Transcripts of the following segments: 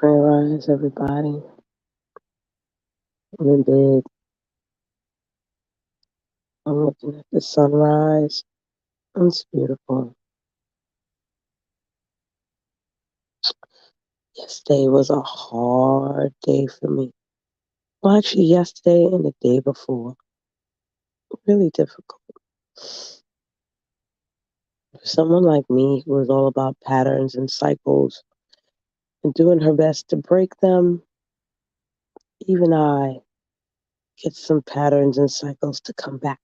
Grand rise, everybody. I'm in bed. I'm looking at the sunrise. It's beautiful. Yesterday was a hard day for me. Well, actually, yesterday and the day before, really difficult. For someone like me who is all about patterns and cycles and doing her best to break them, even I get some patterns and cycles to come back.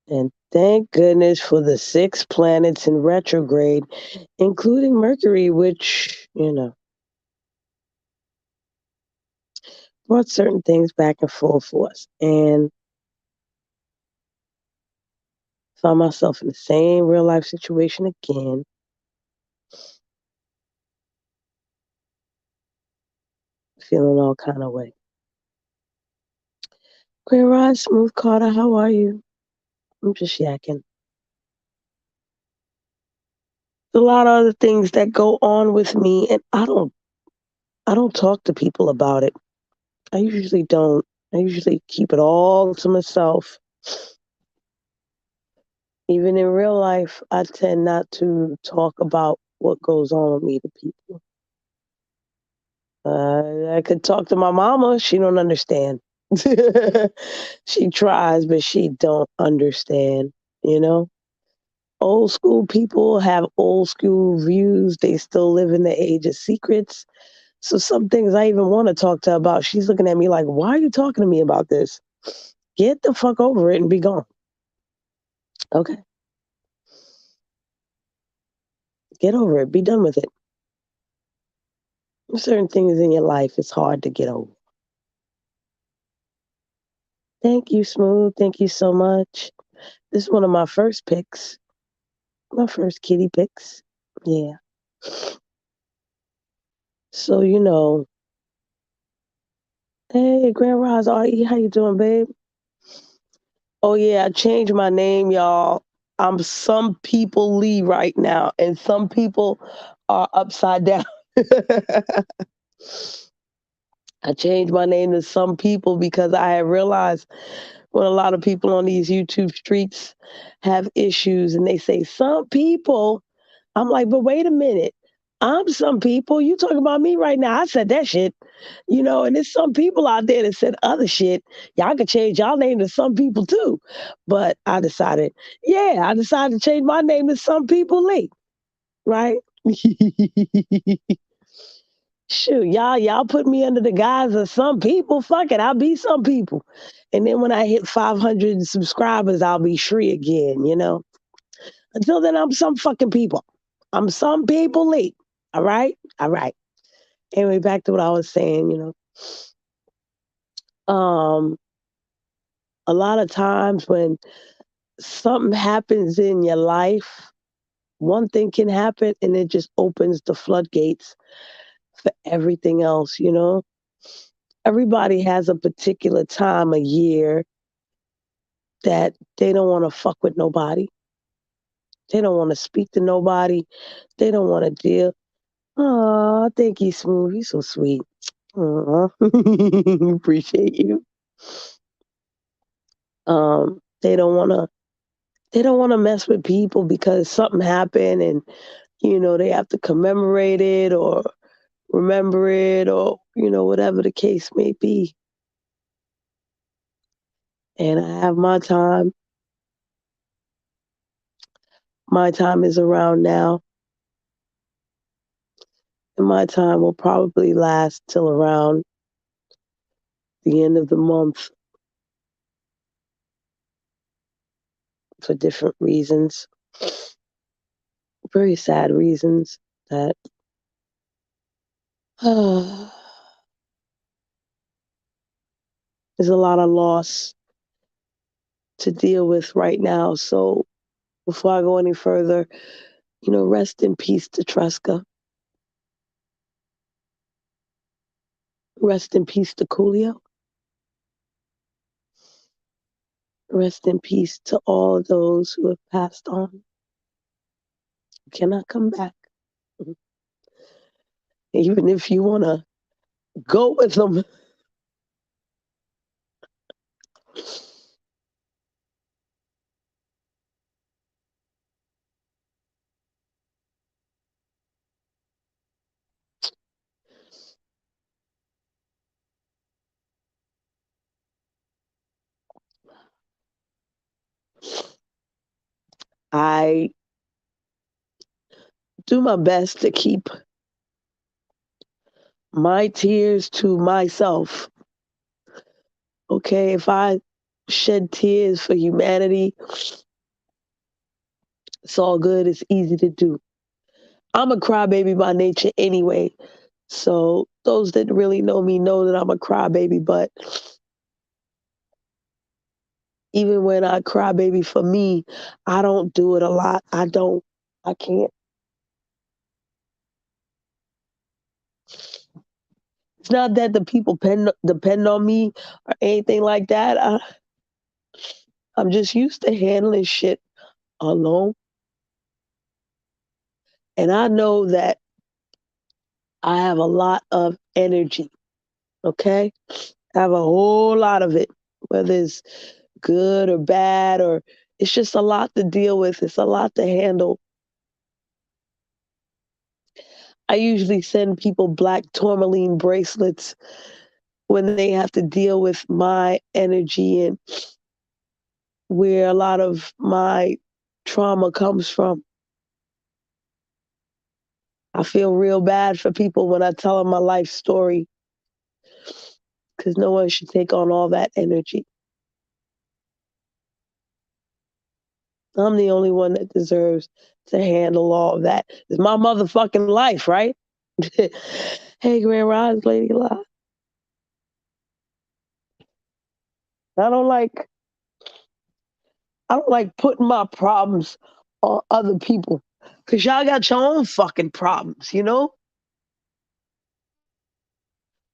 And thank goodness for the 6 planets in retrograde, including Mercury, which, brought certain things back in full force. And found myself in the same real life situation again. Feeling all kind of way. Grand Rod, Smooth Carter, how are you? I'm just yakking. There's a lot of other things that go on with me, and I don't talk to people about it. I usually don't. I usually keep it all to myself. Even in real life, I tend not to talk about what goes on with me to people. I could talk to my mama. She don't understand. She tries, but she don't understand. You know, old school people have old school views. They still live in the age of secrets. So some things I even want to talk to her about, she's looking at me like, "Why are you talking to me about this? Get the fuck over it and be gone." Okay, get over it. Be done with it. Certain things in your life, it's hard to get over. Thank you, Smooth. Thank you so much. This is one of my first picks. My first kitty picks. Yeah. So, hey, Grand Rise RE, how you doing, babe? Oh yeah, I changed my name, y'all. I'm Some People Lee right now, and some people are upside down. I changed my name to Some People because I have realized when a lot of people on these YouTube streets have issues and they say some people, I'm like, but wait a minute. I'm some people. You talking about me right now. I said that shit. And there's some people out there that said other shit. Y'all could change y'all name to some people too. But I decided to change my name to Some People Lee. Right? Shoot, y'all put me under the guise of some people. Fuck it, I'll be some people. And then when I hit 500 subscribers, I'll be Shri again. Until then, I'm some fucking people. I'm Some People Lee. All right? All right. Anyway, back to what I was saying. Um, a lot of times when something happens in your life, one thing can happen and it just opens the floodgates for everything else. Everybody has a particular time of year that they don't want to fuck with nobody. They don't want to speak to nobody. They don't want to deal. Oh, thank you, Smooth. You're so sweet. Aw. Appreciate you. They don't want to. They don't want to mess with people because something happened, and they have to commemorate it or remember it, or whatever the case may be. And I have my time. My time is around now, and my time will probably last till around the end of the month for different reasons, very sad reasons that there's a lot of loss to deal with right now. So before I go any further, rest in peace to Tresca. Rest in peace to Coolio. Rest in peace to all of those who have passed on, who cannot come back. even if you want to go with them. I do my best to keep my tears to myself. Okay, if I shed tears for humanity, it's all good. It's easy to do. I'm a crybaby by nature anyway. So those that really know me know that I'm a crybaby, but even when I crybaby for me, I don't do it a lot. I don't. I can't. It's not that the people depend on me or anything like that. I'm just used to handling shit alone. And I know that I have a lot of energy. Okay. I have a whole lot of it, whether it's good or bad, or it's just a lot to deal with. It's a lot to handle. I usually send people black tourmaline bracelets when they have to deal with my energy and where a lot of my trauma comes from. I feel real bad for people when I tell them my life story because no one should take on all that energy. I'm the only one that deserves to handle all of that. It's my motherfucking life, right? Hey, Grand Rise, Lady La. I don't like I don't like putting my problems on other people because y'all got your own fucking problems, you know?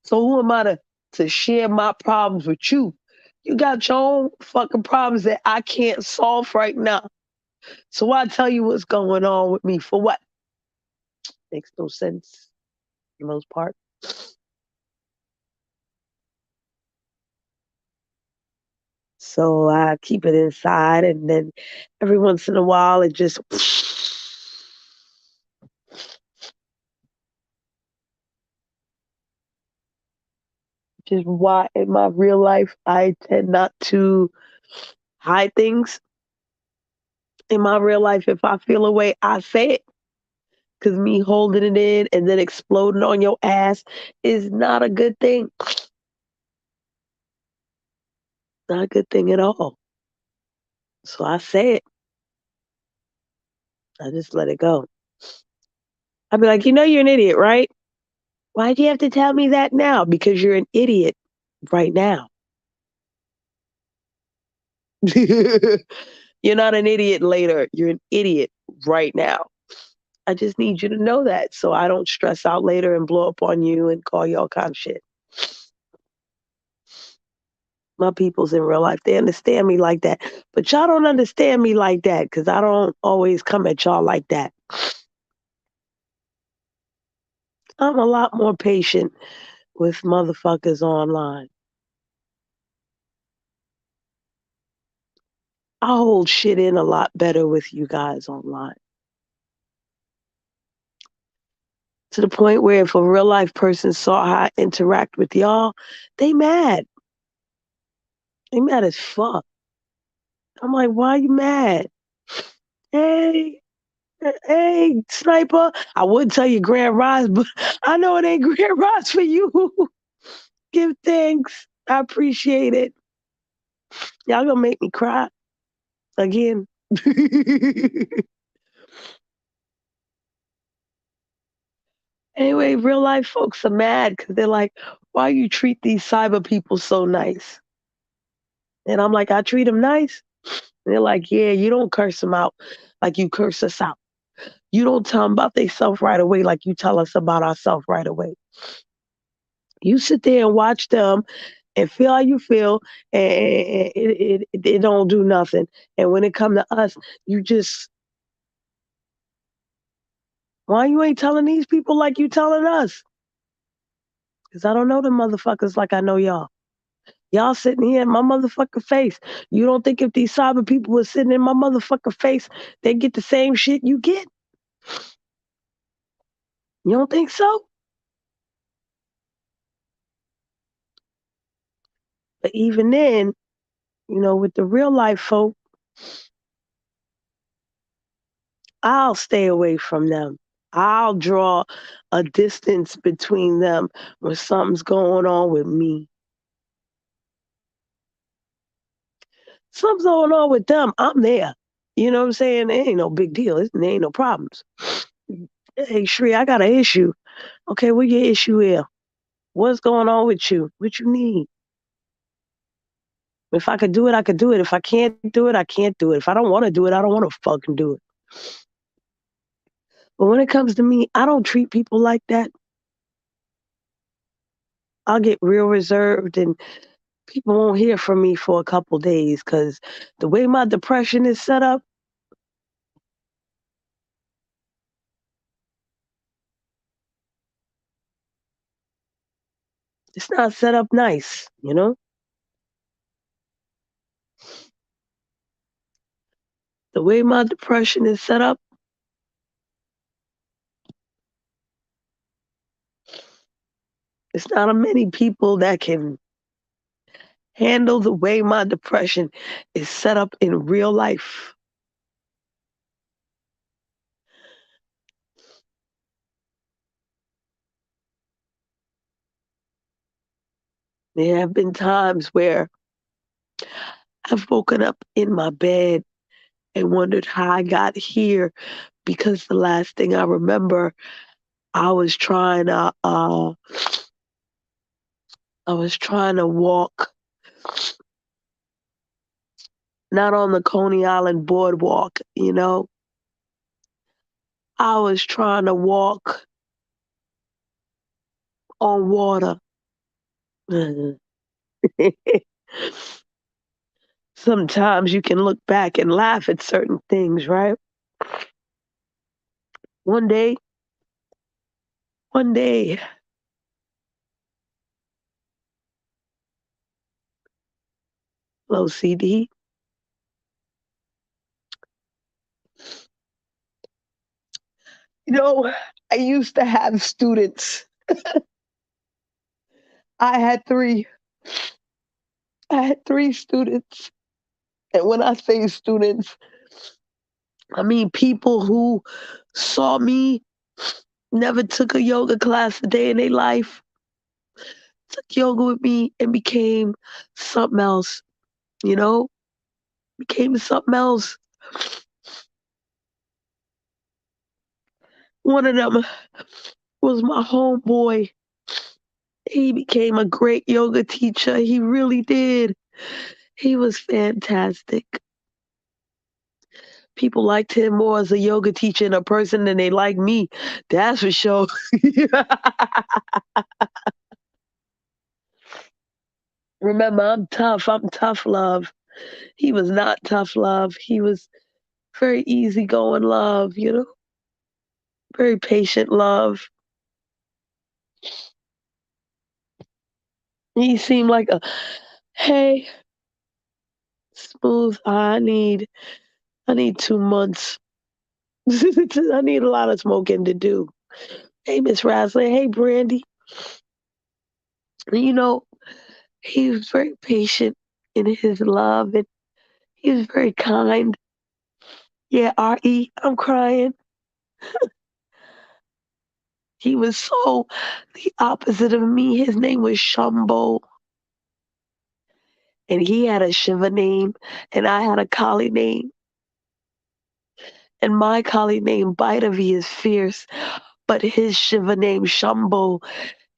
So who am I to share my problems with you? You got your own fucking problems that I can't solve right now. So why tell you what's going on with me for what? Makes no sense for the most part. So I keep it inside and then every once in a while it just just why in my real life I tend not to hide things. In my real life, if I feel a way, I say it. Cause me holding it in and then exploding on your ass is not a good thing. Not a good thing at all. So I say it. I just let it go. I'd be like, you know, you're an idiot, right? Why'd you have to tell me that now? Because you're an idiot right now. You're not an idiot later. You're an idiot right now. I just need you to know that so I don't stress out later and blow up on you and call you all kind of shit. My peoples in real life, they understand me like that. But y'all don't understand me like that because I don't always come at y'all like that. I'm a lot more patient with motherfuckers online. I hold shit in a lot better with you guys online. To the point where if a real life person saw how I interact with y'all, they mad. They mad as fuck. I'm like, why you mad? Hey, hey, sniper. I would tell you Grand Rise, but I know it ain't Grand Rise for you. Give thanks. I appreciate it. Y'all gonna make me cry again. Anyway, real life folks are mad because they're like, why you treat these cyber people so nice? And I'm like, I treat them nice. And they're like, yeah, you don't curse them out like you curse us out. You don't tell them about themselves right away like you tell us about ourselves right away. You sit there and watch them and feel how you feel, and it don't do nothing. And when it come to us, you just why you ain't telling these people like you telling us? Because I don't know them motherfuckers like I know y'all. Y'all sitting here in my motherfucking face. You don't think if these cyber people were sitting in my motherfucking face, they get the same shit you get? You don't think so? But even then, with the real life folk, I'll stay away from them. I'll draw a distance between them when something's going on with me. Something's going on with them. I'm there. You know what I'm saying? It ain't no big deal. There ain't no problems. Hey, Shri, I got an issue. Okay, what your issue is? What's going on with you? What you need? If I could do it, I could do it. If I can't do it, I can't do it. If I don't want to do it, I don't want to fucking do it. But when it comes to me, I don't treat people like that. I'll get real reserved and people won't hear from me for a couple days because the way my depression is set up, it's not set up nice. The way my depression is set up, it's not a many people that can handle the way my depression is set up in real life. There have been times where I've woken up in my bed and wondered how I got here because the last thing I remember, I was trying to walk not on the Coney Island boardwalk. I was trying to walk on water. Sometimes you can look back and laugh at certain things, right? One day, one day, low CD, you know, I used to have students. I had three. I had three students. And when I say students, I mean people who saw me, never took a yoga class a day in their life, took yoga with me and became something else, you know? Became something else. One of them was my homeboy. He became a great yoga teacher. He really did. He was fantastic. People liked him more as a yoga teacher and a person than they like me. That's for sure. Remember, I'm tough. I'm tough love. He was not tough love. He was very easygoing love, very patient love. He seemed like hey, smooth. I need 2 months. I need a lot of smoking to do. Hey, Miss Rasley. Hey, Brandy. You know, he was very patient in his love and he was very kind. Yeah, R.E., I'm crying. He was so the opposite of me. His name was Shumbo, and he had a Shiva name, and I had a Kali name. And my Kali name, Bhairavi, is fierce, but his Shiva name, Shumbo,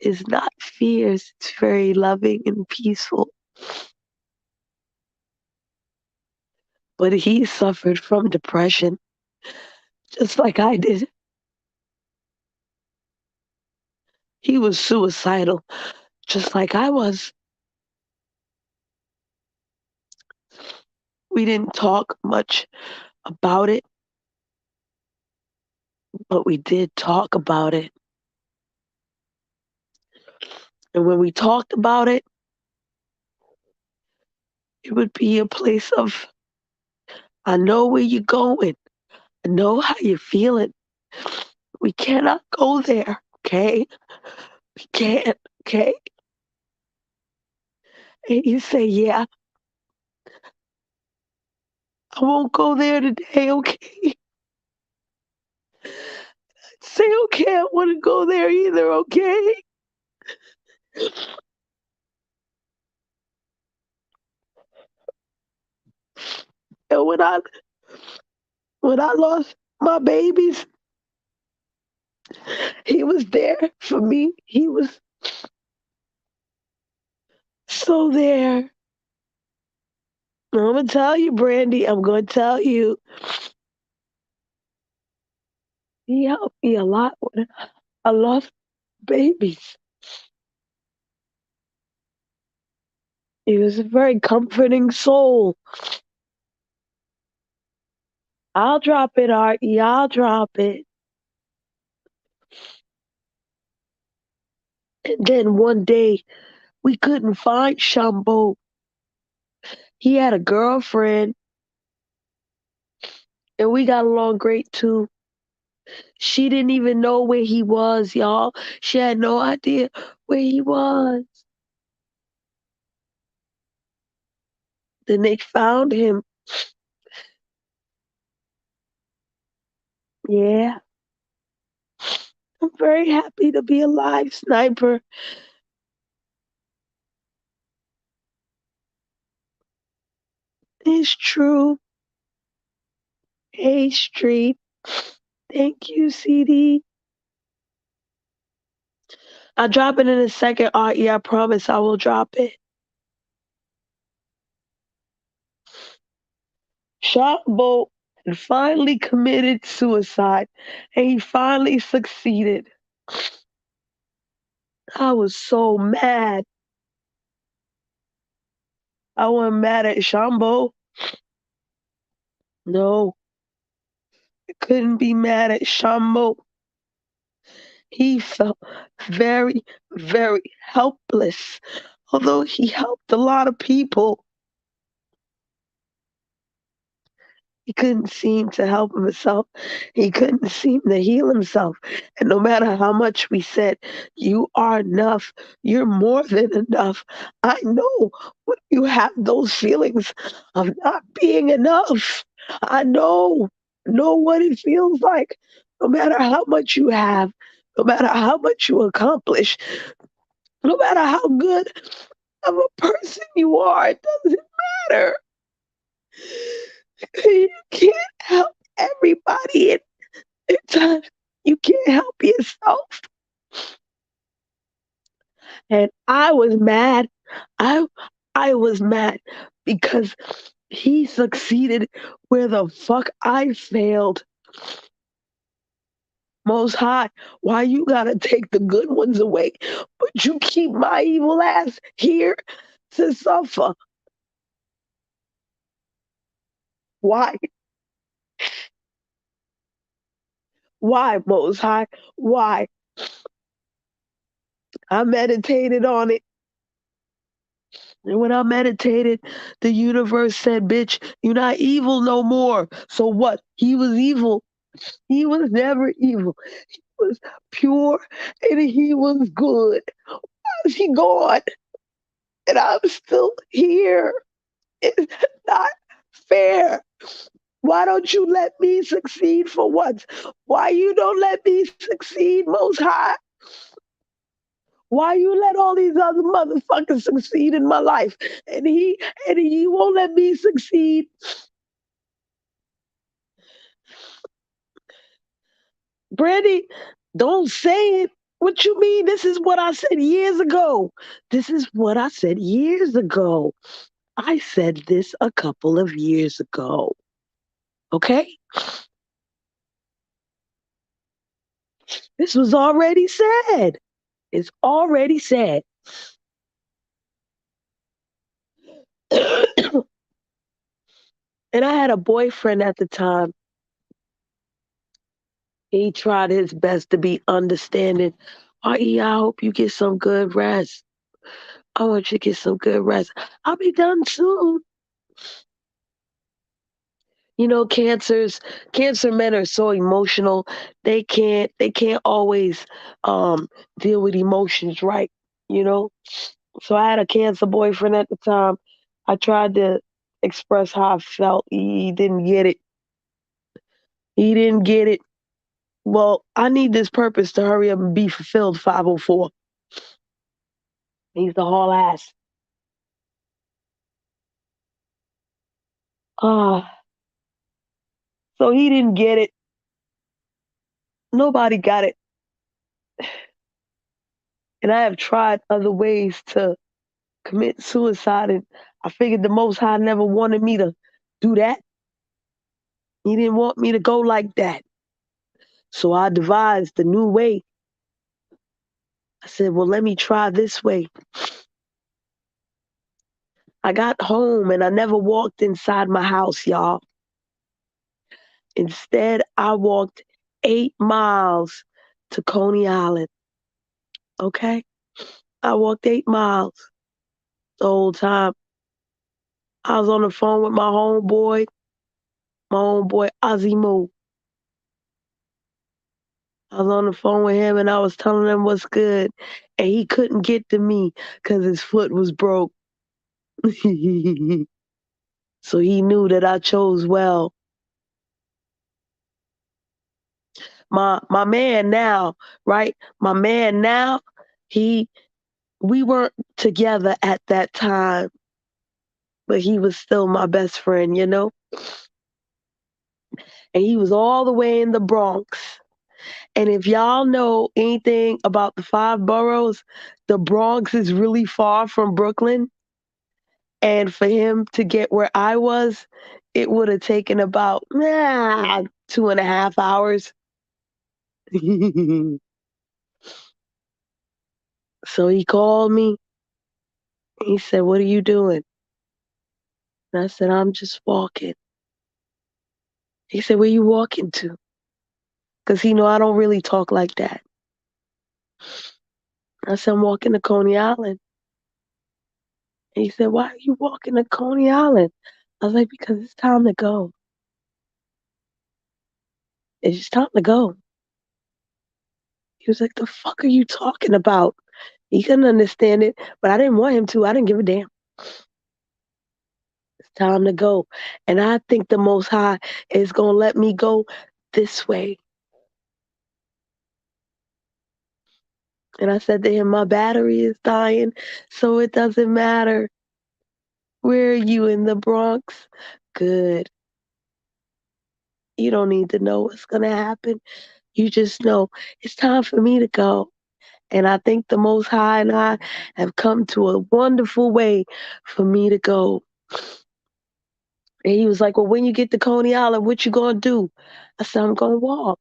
is not fierce. It's very loving and peaceful. But he suffered from depression, just like I did. He was suicidal, just like I was. We didn't talk much about it, but we did talk about it. And when we talked about it would be a place of, I know where you're going. I know how you're feeling. We cannot go there, okay? We can't, okay? And you say, yeah, I won't go there today, okay? Say, okay, I want to go there either, okay? And when I lost my babies, he was there for me. He was so there. I'm gonna tell you, Brandy. I'm gonna tell you. He helped me a lot when I lost babies. He was a very comforting soul. I'll drop it, Artie. I'll drop it. And then one day we couldn't find Shambo. He had a girlfriend, and we got along great too. She didn't even know where he was, y'all. She had no idea where he was. Then they found him. Yeah. I'm very happy to be alive, Sniper. It's true. Hey, Street. Thank you, CD. I'll drop it in a second, Artie. I promise I will drop it. Sharkbolt finally committed suicide, and he finally succeeded. I was so mad. I wasn't mad at Shambo. No, I couldn't be mad at Shambo. He felt very, very helpless. Although he helped a lot of people, he couldn't seem to help himself. He couldn't seem to heal himself. And no matter how much we said, you are enough, you're more than enough. I know when you have those feelings of not being enough. I know what it feels like. No matter how much you have, no matter how much you accomplish, no matter how good of a person you are, it doesn't matter. You can't help everybody at times. You can't help yourself. And I was mad. I I was mad because he succeeded where the fuck I failed. Most High, why you gotta take the good ones away, but you keep my evil ass here to suffer? Why? Why, Most High? Why? I meditated on it. And when I meditated, the universe said, bitch, you're not evil no more. So what? He was evil. He was never evil. He was pure and he was good. Why is he gone? And I'm still here. It's not fair. Why don't you let me succeed for once? Why you don't let me succeed, Most High? Why you let all these other motherfuckers succeed in my life, and he won't let me succeed? Brandy, don't say it. What you mean? This is what I said years ago. This is what I said years ago. I said this a couple of years ago. Okay? This was already said. It's already said. And I had a boyfriend at the time. He tried his best to be understanding, I hope you get some good rest. I want you to get some good rest. I'll be done soon. You know, cancer men are so emotional. They can't always um deal with emotions right, you know? So I had a cancer boyfriend at the time. I tried to express how I felt. He didn't get it. He didn't get it. Well, I need this purpose to hurry up and be fulfilled, 504. He's the haul ass. Ah, so he didn't get it. Nobody got it. And I have tried other ways to commit suicide, and I figured the Most High never wanted me to do that. He didn't want me to go like that. So I devised a new way. I said, well, let me try this way. I got home and I never walked inside my house, y'all. Instead, I walked 8 miles to Coney Island. Okay? I walked 8 miles the whole time. I was on the phone with my homeboy Azimu. I was on the phone with him and I was telling him what's good. And he couldn't get to me because his foot was broke. So he knew that I chose well. My man now, right? My man now, he we weren't together at that time, but he was still my best friend, you know? And he was all the way in the Bronx. And if y'all know anything about the five boroughs, the Bronx is really far from Brooklyn. And for him to get where I was, it would have taken about 2.5 hours. So he called me. He said, what are you doing? And I said, I'm just walking. He said, where you walking to? Because he know I don't really talk like that. I said, I'm walking to Coney Island. And he said, why are you walking to Coney Island? I was like, because it's time to go. It's just time to go. He was like, the fuck are you talking about? He couldn't understand it, but I didn't want him to. I didn't give a damn. It's time to go. And I think the Most High is going to let me go this way. And I said to him, my battery is dying, so it doesn't matter. Where are you, in the Bronx? Good. You don't need to know what's going to happen. You just know it's time for me to go. And I think the Most High and I have come to a wonderful way for me to go. And he was like, well, when you get to Coney Island, what you going to do? I said, I'm going to walk.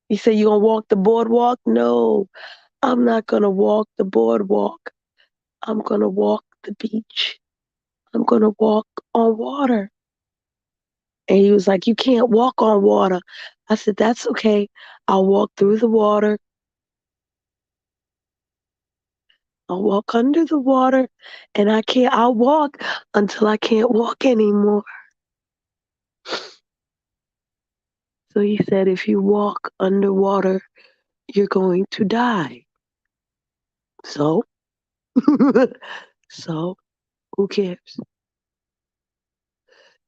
He said, you going to walk the boardwalk? No, I'm not going to walk the boardwalk. I'm going to walk the beach. I'm going to walk on water. And he was like, you can't walk on water. I said, that's okay. I'll walk through the water. I'll walk under the water, and I'll walk until I can't walk anymore. So he said, if you walk underwater, you're going to die. So, so who cares?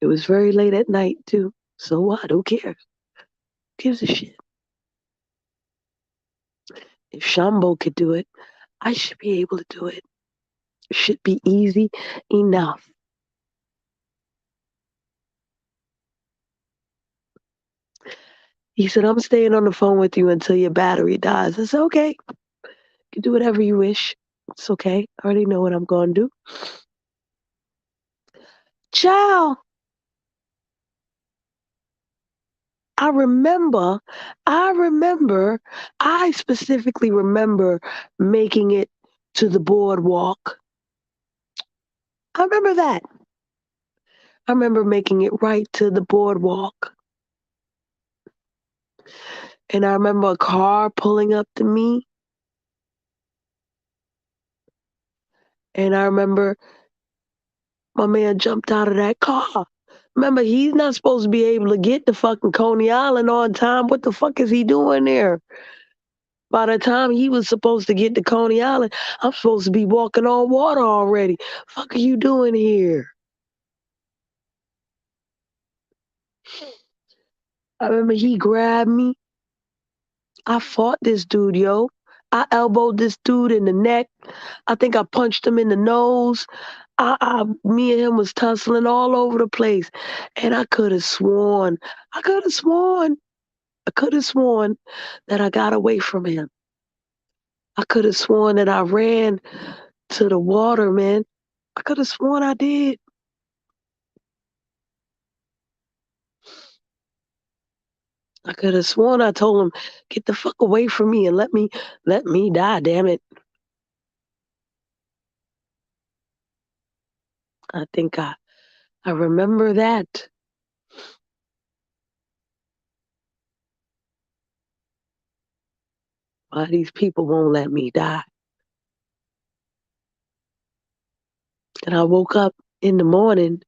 It was very late at night too. So what? Who cares? Who gives a shit? If Shambo could do it, I should be able to do it. It should be easy enough. He said, I'm staying on the phone with you until your battery dies. I said, okay, you can do whatever you wish. It's okay. I already know what I'm going to do. Ciao. I remember, I specifically remember making it to the boardwalk. I remember that. I remember making it right to the boardwalk. And I remember a car pulling up to me. And I remember my man jumped out of that car. Remember, he's not supposed to be able to get to fucking Coney Island on time. What the fuck is he doing there? By the time he was supposed to get to Coney Island, I'm supposed to be walking on water already. Fuck are you doing here? I remember he grabbed me. I fought this dude, yo. I elbowed this dude in the neck. I think I punched him in the nose. Me and him was tussling all over the place. And I could have sworn, I could have sworn, I could have sworn that I got away from him. I could have sworn that I ran to the water, man. I could have sworn I did. I could have sworn I told him, get the fuck away from me and let me die, damn it. I think I remember that. Why these people won't let me die. And I woke up in the morning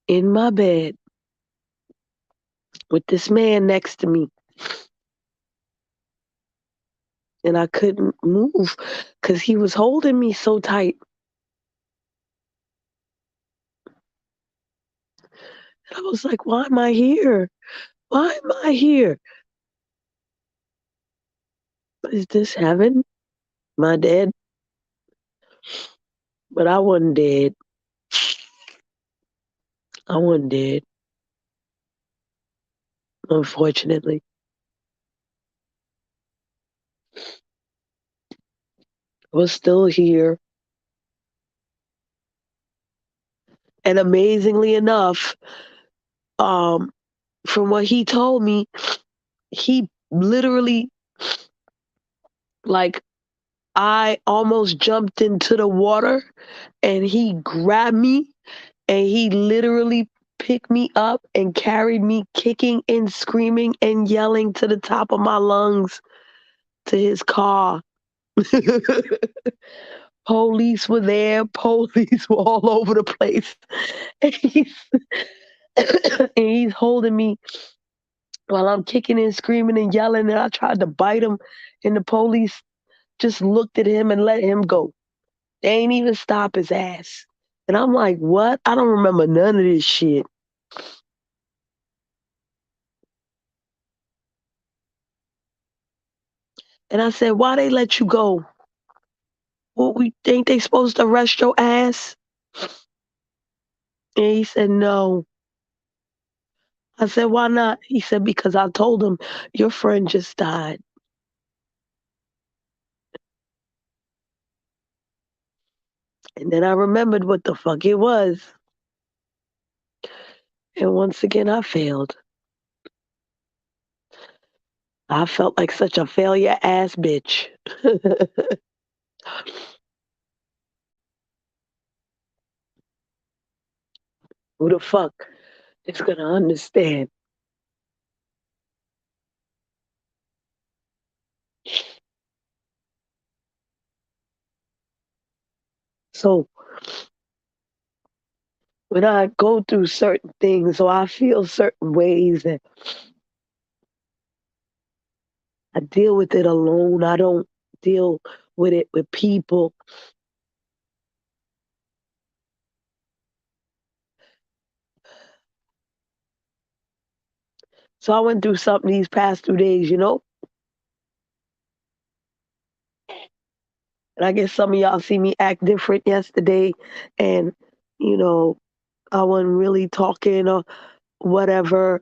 in my bed with this man next to me. And I couldn't move because he was holding me so tight. And I was like, why am I here? Why am I here? Is this heaven? Am I dead? But I wasn't dead. I wasn't dead, unfortunately. I was still here. And amazingly enough, um, from what he told me, he literally, like, I almost jumped into the water and he grabbed me and he literally picked me up and carried me kicking and screaming and yelling to the top of my lungs to his car. Police were there, police were all over the place. And and he's holding me while I'm kicking and screaming and yelling, and I tried to bite him, and the police just looked at him and let him go. They ain't even stop his ass. And I'm like, what? I don't remember none of this shit. And I said, why they let you go? Well, we think they supposed to arrest your ass? And he said, no. I said, why not? He said, because I told him your friend just died. And then I remembered what the fuck it was. And once again, I failed. I felt like such a failure ass bitch. Who the fuck is gonna understand? So when I go through certain things or I feel certain ways and I deal with it alone, I don't deal with it with people. So I went through something these past 2 days, you know? And I guess some of y'all see me act different yesterday and, you know, I wasn't really talking or whatever.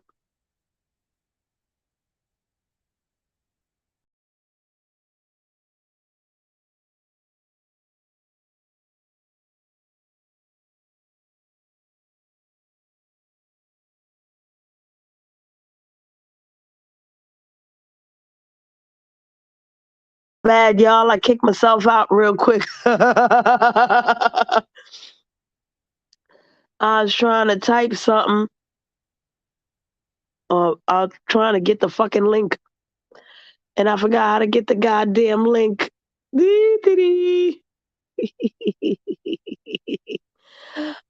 Bad, y'all. I kicked myself out real quick. I was trying to type something. I was trying to get the fucking link. And I forgot how to get the goddamn link. Dee-dee-dee.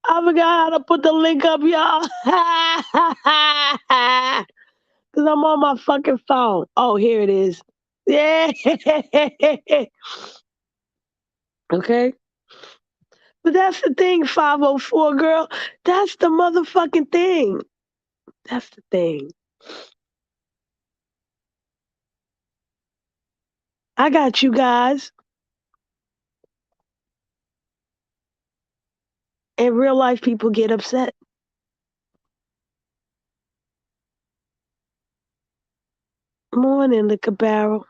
I forgot how to put the link up, y'all. Because I'm on my fucking phone. Oh, here it is. Yeah. Okay. But that's the thing, 504 girl. That's the motherfucking thing. That's the thing. I got you guys. In real life, people get upset. Morning, liquor barrel.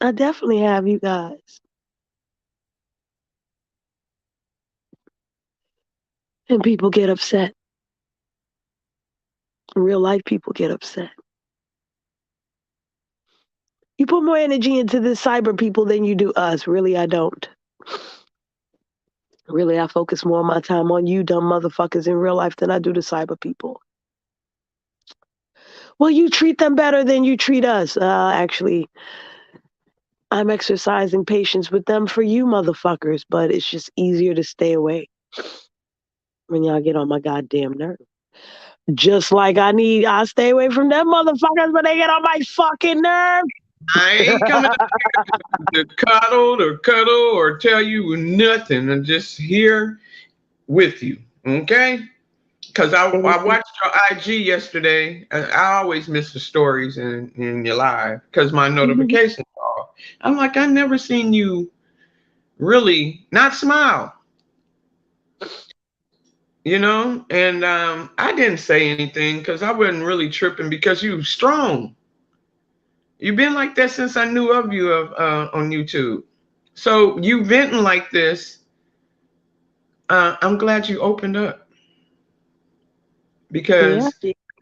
I definitely have you guys. And people get upset. In real life, people get upset. You put more energy into the cyber people than you do us. Really, I don't. Really, I focus more of my time on you dumb motherfuckers in real life than I do the cyber people. Well, you treat them better than you treat us. Actually, I'm exercising patience with them for you motherfuckers, but it's just easier to stay away when y'all get on my goddamn nerve. Just like I stay away from them motherfuckers when they get on my fucking nerve. I ain't coming to cuddle, or tell you nothing. I'm just here with you. Okay? Because I watched your IG yesterday. I always miss the stories in your live because my notifications off. I'm like, I never seen you really not smile, And I didn't say anything because I wasn't really tripping because you strong. You've been like that since I knew of you on YouTube. So you venting like this. I'm glad you opened up Yeah. because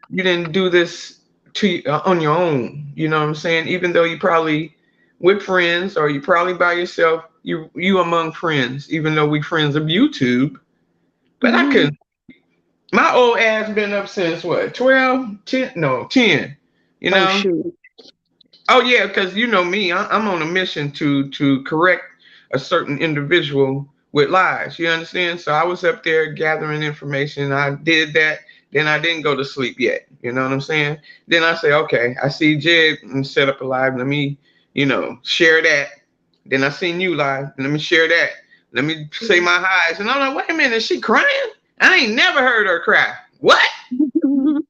you didn't do this on your own. You know what I'm saying? Even though you probably with friends or you probably by yourself, you among friends. Even though we friends of YouTube, but I Mm-hmm. couldn't. My old ass been up since what 12, 10, no 10. You Oh know? shoot. Oh yeah, because you know me, I'm on a mission to correct a certain individual with lies. You understand? So I was up there gathering information. I did that. Then I didn't go to sleep yet. You know what I'm saying? Then I say, okay, I see Jed and set up a live. Let me, share that. Then I seen you live. Let me share that. Let me say my highs. And I'm like, wait a minute, is she crying? I ain't never heard her cry. What? Oh,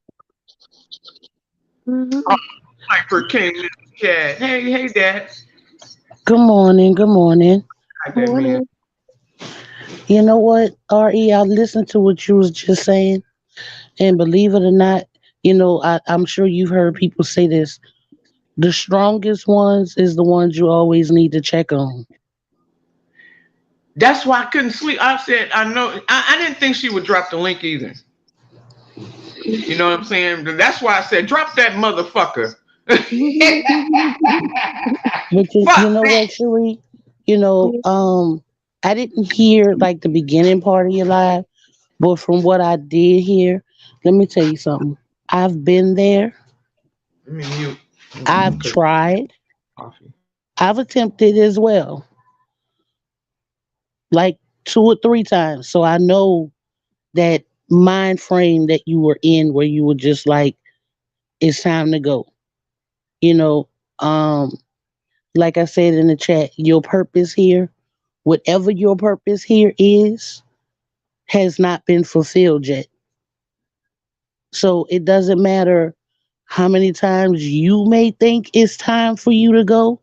Mhm. Piper came in the chat. Hey, Dad. Good morning. Good morning. Hi, that man. Morning. You know what, RE? I listened to what you was just saying, and believe it or not, I'm sure you've heard people say this. The strongest ones is the ones you always need to check on. That's why I couldn't sleep. I said, I know. I didn't think she would drop the link either. You know what I'm saying? That's why I said, drop that motherfucker. But you Fuck know that. what, Cherie? You know, I didn't hear like the beginning part of your live, but from what I did hear, let me tell you something. I've been there. Let me mute. I've Cause tried. coffee. I've attempted as well, like 2 or 3 times. So I know that mind frame that you were in where you were just like, it's time to go. You know, um, like I said in the chat, your purpose here, whatever your purpose here is, has not been fulfilled yet. So it doesn't matter how many times you may think it's time for you to go,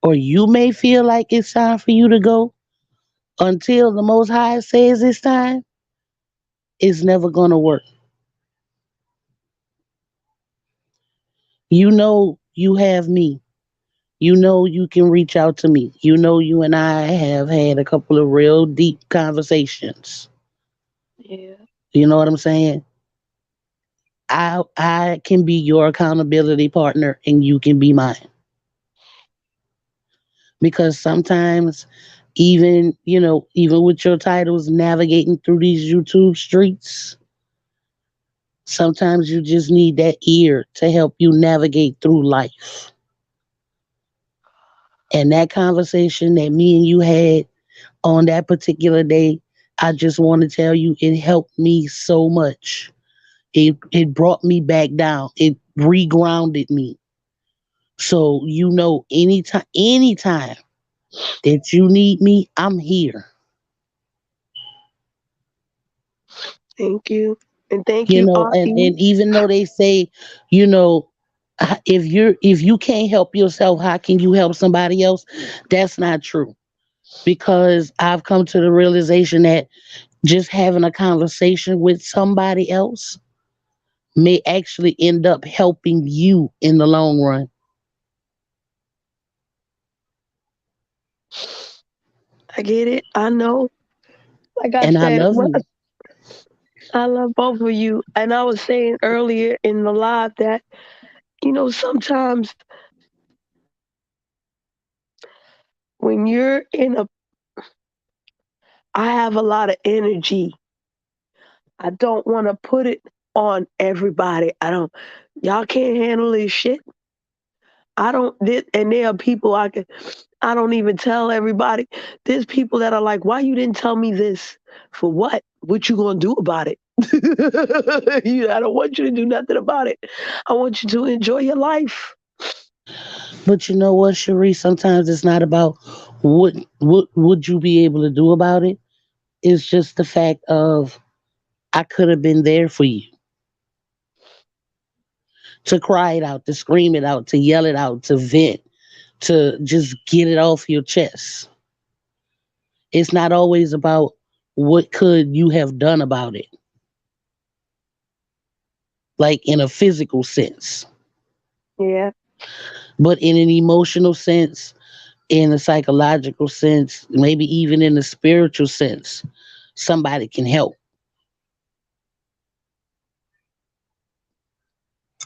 or you may feel like it's time for you to go, until the Most High says it's time, it's never going to work. You know, you have me. You know, you can reach out to me. You know, you and I have had a couple of real deep conversations. Yeah. You know what I'm saying? I can be your accountability partner and you can be mine. Because sometimes even with your titles navigating through these YouTube streets, sometimes you just need that ear to help you navigate through life. And that conversation that me and you had on that particular day, I just want to tell you, it helped me so much. It brought me back down. It regrounded me. So anytime that you need me, I'm here. Thank you. And thank you, Aki. And even though they say, you know, if you can't help yourself, how can you help somebody else? That's not true. Because I've come to the realization that just having a conversation with somebody else may actually end up helping you in the long run. I get it. I know. Like I And I said, love you. I love both of you. And I was saying earlier in the live that, sometimes when you're I have a lot of energy. I don't want to put it on everybody. Y'all can't handle this shit. And there are people I don't even tell everybody. There's people that are like, why you didn't tell me this? For what? What you gonna do about it? I don't want you to do nothing about it. I want you to enjoy your life. But you know what, Cherie? Sometimes it's not about what would you be able to do about it. It's just the fact of I could have been there for you to cry it out, to scream it out, to yell it out, to vent, to just get it off your chest. It's not always about what could you have done about it, like in a physical sense, Yeah. but in an emotional sense, in a psychological sense, maybe even in a spiritual sense, somebody can help.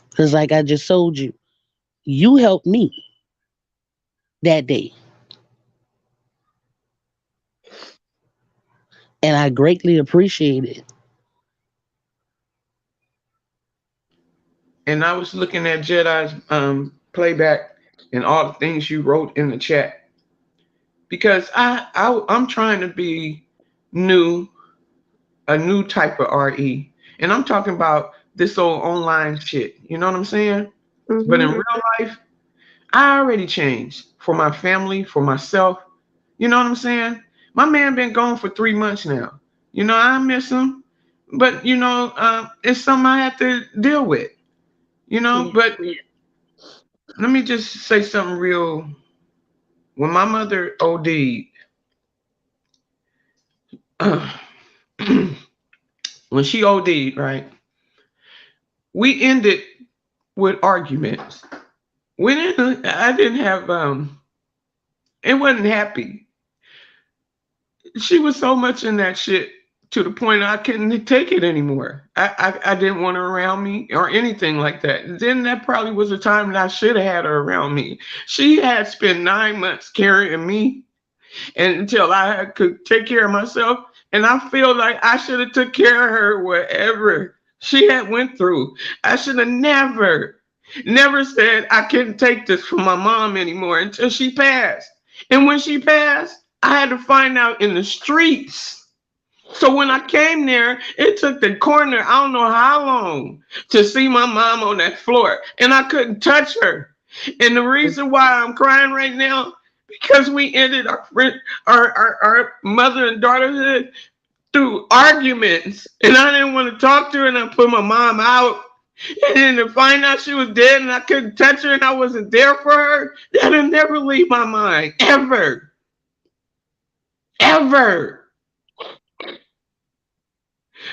Because, like I just told you, you helped me that day, and I greatly appreciate it. And I was looking at Jedi's playback and all the things you wrote in the chat because I'm trying to be new, a new type of RE, and I'm talking about this old online shit. You know what I'm saying? But in Hmm. real life, I already changed for my family, for myself. You know what I'm saying? My man been gone for 3 months now. I miss him, but it's something I have to deal with. Yeah. But let me just say something real. When my mother OD'd, when she OD'd, right, we ended with arguments. I didn't have, it wasn't happy. She was so much in that shit to the point I couldn't take it anymore. I didn't want her around me or anything like that. Then that probably was the time that I should have had her around me. She had spent 9 months carrying me and until I could take care of myself. And I feel like I should have took care of her whatever she had went through. I should have never said I couldn't take this from my mom anymore until she passed. And when she passed, I had to find out in the streets. So when I came there, it took the coroner, I don't know how long, to see my mom on that floor. And I couldn't touch her. And the reason why I'm crying right now, because we ended our friend, our mother and daughterhood through arguments. And I didn't want to talk to her and I put my mom out. And then to find out she was dead and I couldn't touch her and I wasn't there for her, that'll never leave my mind. Ever. Ever.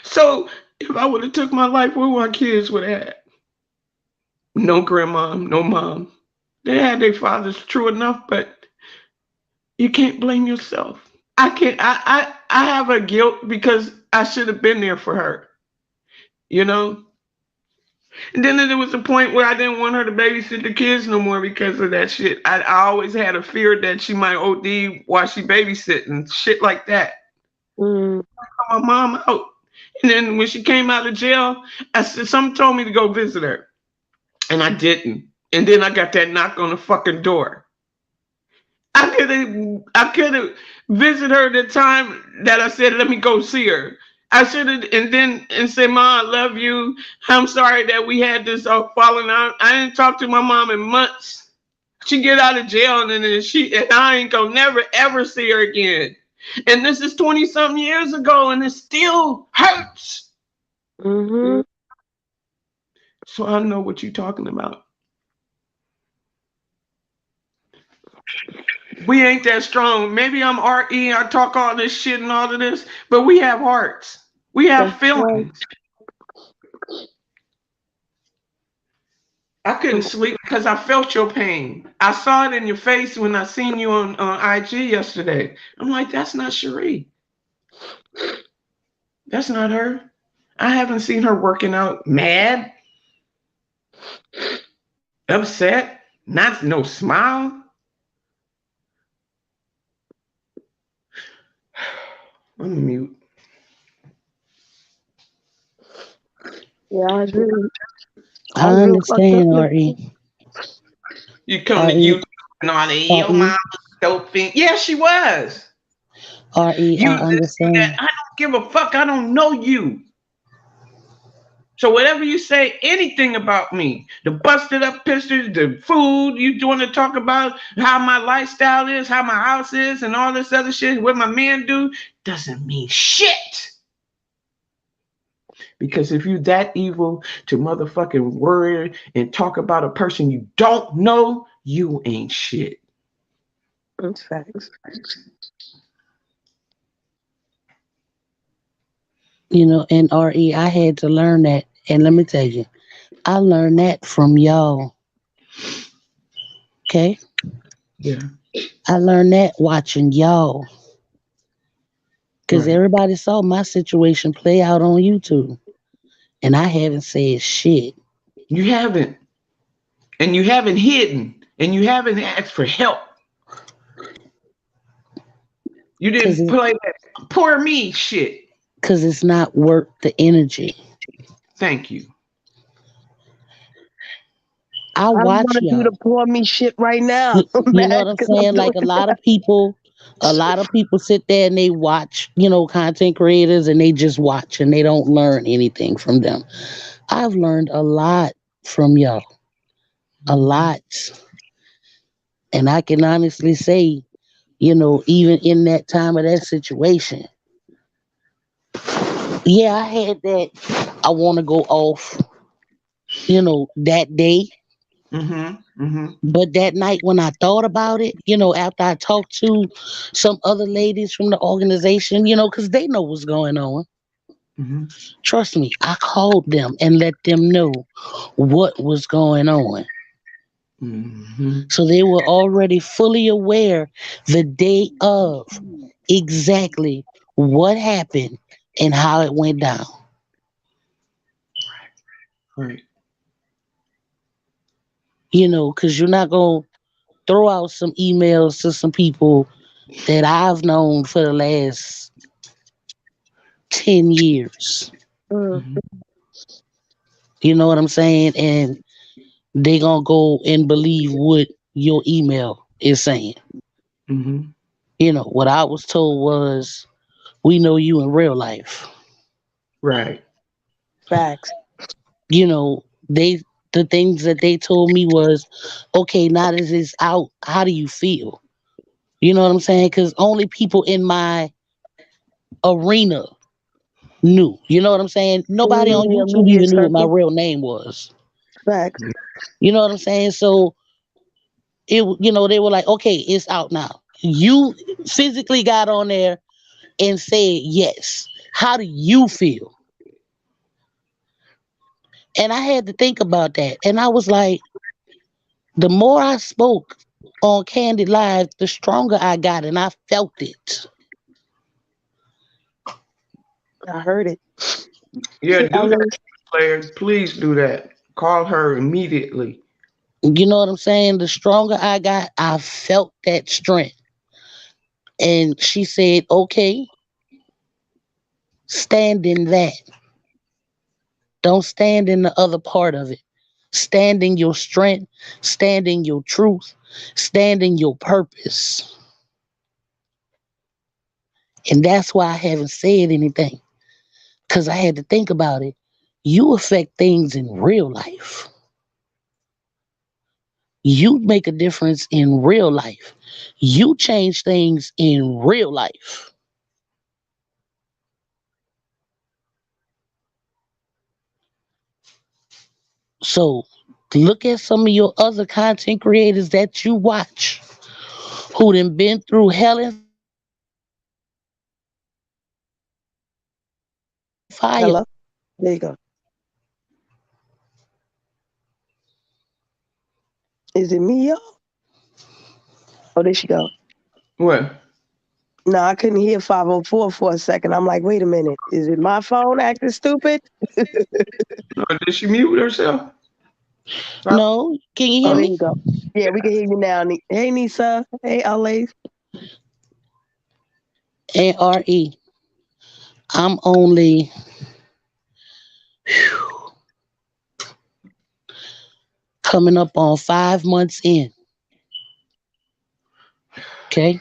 So if I would have took my life, what my kids would have had? No grandma, no mom. They had their fathers, true enough, but you can't blame yourself. I can't. I have a guilt because I should have been there for her. You know. And then there was a point where I didn't want her to babysit the kids no more because of that shit. I always had a fear that she might OD while she babysitting, shit like that. Mm. I called my mom out. And then when she came out of jail, I said, someone told me to go visit her. And I didn't. And then I got that knock on the fucking door. I could have visited her the time that I said let me go see her. I should have, and say, "Mom, I love you. I'm sorry that we had this all falling out. I didn't talk to my mom in months. She get out of jail and then I ain't gonna never ever see her again. And this is 20 something years ago and it still hurts." Mm-hmm. So I know what you're talking about. We ain't that strong. Maybe I'm RE, I talk all this shit and all of this, but we have hearts. We have That's right. feelings. I couldn't sleep because I felt your pain. I saw it in your face when I seen you on IG yesterday. I'm like, that's not Cherie. That's not her. I haven't seen her working out mad, upset, not no smile. I'm mute. Yeah, I agree. I I was real fucked up understand, yesterday. RE. You come to RE, YouTube and all that, your RE, mom was doping. Yeah, she was. RE, You I this, you that. understand. I don't give a fuck. I don't know you. So whatever you say, anything about me, the busted up pictures, the food, you want to talk about how my lifestyle is, how my house is, and all this other shit, what my men do, doesn't mean shit. Because if you that evil to motherfucking worry and talk about a person you don't know, you ain't shit. That's facts. And RE, I had to learn that. And let me tell you, I learned that from y'all. Okay? Yeah, I learned that watching y'all. Because right. everybody saw my situation play out on YouTube. And I haven't said shit. You haven't. And you haven't hidden. And you haven't asked for help. You Because didn't play that poor me shit. it's not worth the energy. Thank you. I I don't watch want to do the y'all. poor me shit right now. You, I'm you know mad what I'm because I'm saying? doing Like a it. lot of people, sit there and they watch, content creators and they just watch and they don't learn anything from them. I've learned a lot from y'all. A lot. And I can honestly say, even in that time of that situation, yeah, I had that I want to go off, that day. Mm-hmm. Mm-hmm. But that night when I thought about it, after I talked to some other ladies from the organization, because they know what's going on. Mm-hmm. Trust me, I called them and let them know what was going on. Mm-hmm. So they were already fully aware the day of exactly what happened and how it went down. Right. Because you're not going to throw out some emails to some people that I've known for the last 10 years. Mm. Mm-hmm. You know what I'm saying? And they going to go and believe what your email is saying. Mm-hmm. What I was told was, we know you in real life. Right. Facts. They the things that they told me was, okay, now that it's out, how do you feel? You know what I'm saying? Because only people in my arena knew. You know what I'm saying? Nobody on The YouTube immediate even knew what my circle. real name was. Facts. You know what I'm saying? So they were like, okay, it's out now. You physically got on there and said yes. How do you feel? And I had to think about that. And I was like, the more I spoke on Candid Live, the stronger I got, and I felt it. I heard it. Yeah, I do that, mean, players. Please do that. Call her immediately. You know what I'm saying? The stronger I got, I felt that strength. And she said, okay, stand in that. Don't stand in the other part of it. Stand in your strength, stand in your truth, Stand in your purpose. And that's why I haven't said anything. Because I had to think about it. You affect things in real life. You make a difference in real life. You change things in real life. So look at some of your other content creators that you watch who done been through hell and fire. Hello? There you go. Is it me, y'all? Oh, there she go. What? No, I couldn't hear 504 for a second. I'm like, wait a minute. Is it my phone acting stupid? Did she mute herself? No, can you Oh, hear there me? you go. Yeah, we can hear you now. Hey, Nisa. Hey, Alaise. And RE, I'm only coming up on 5 months in. Okay.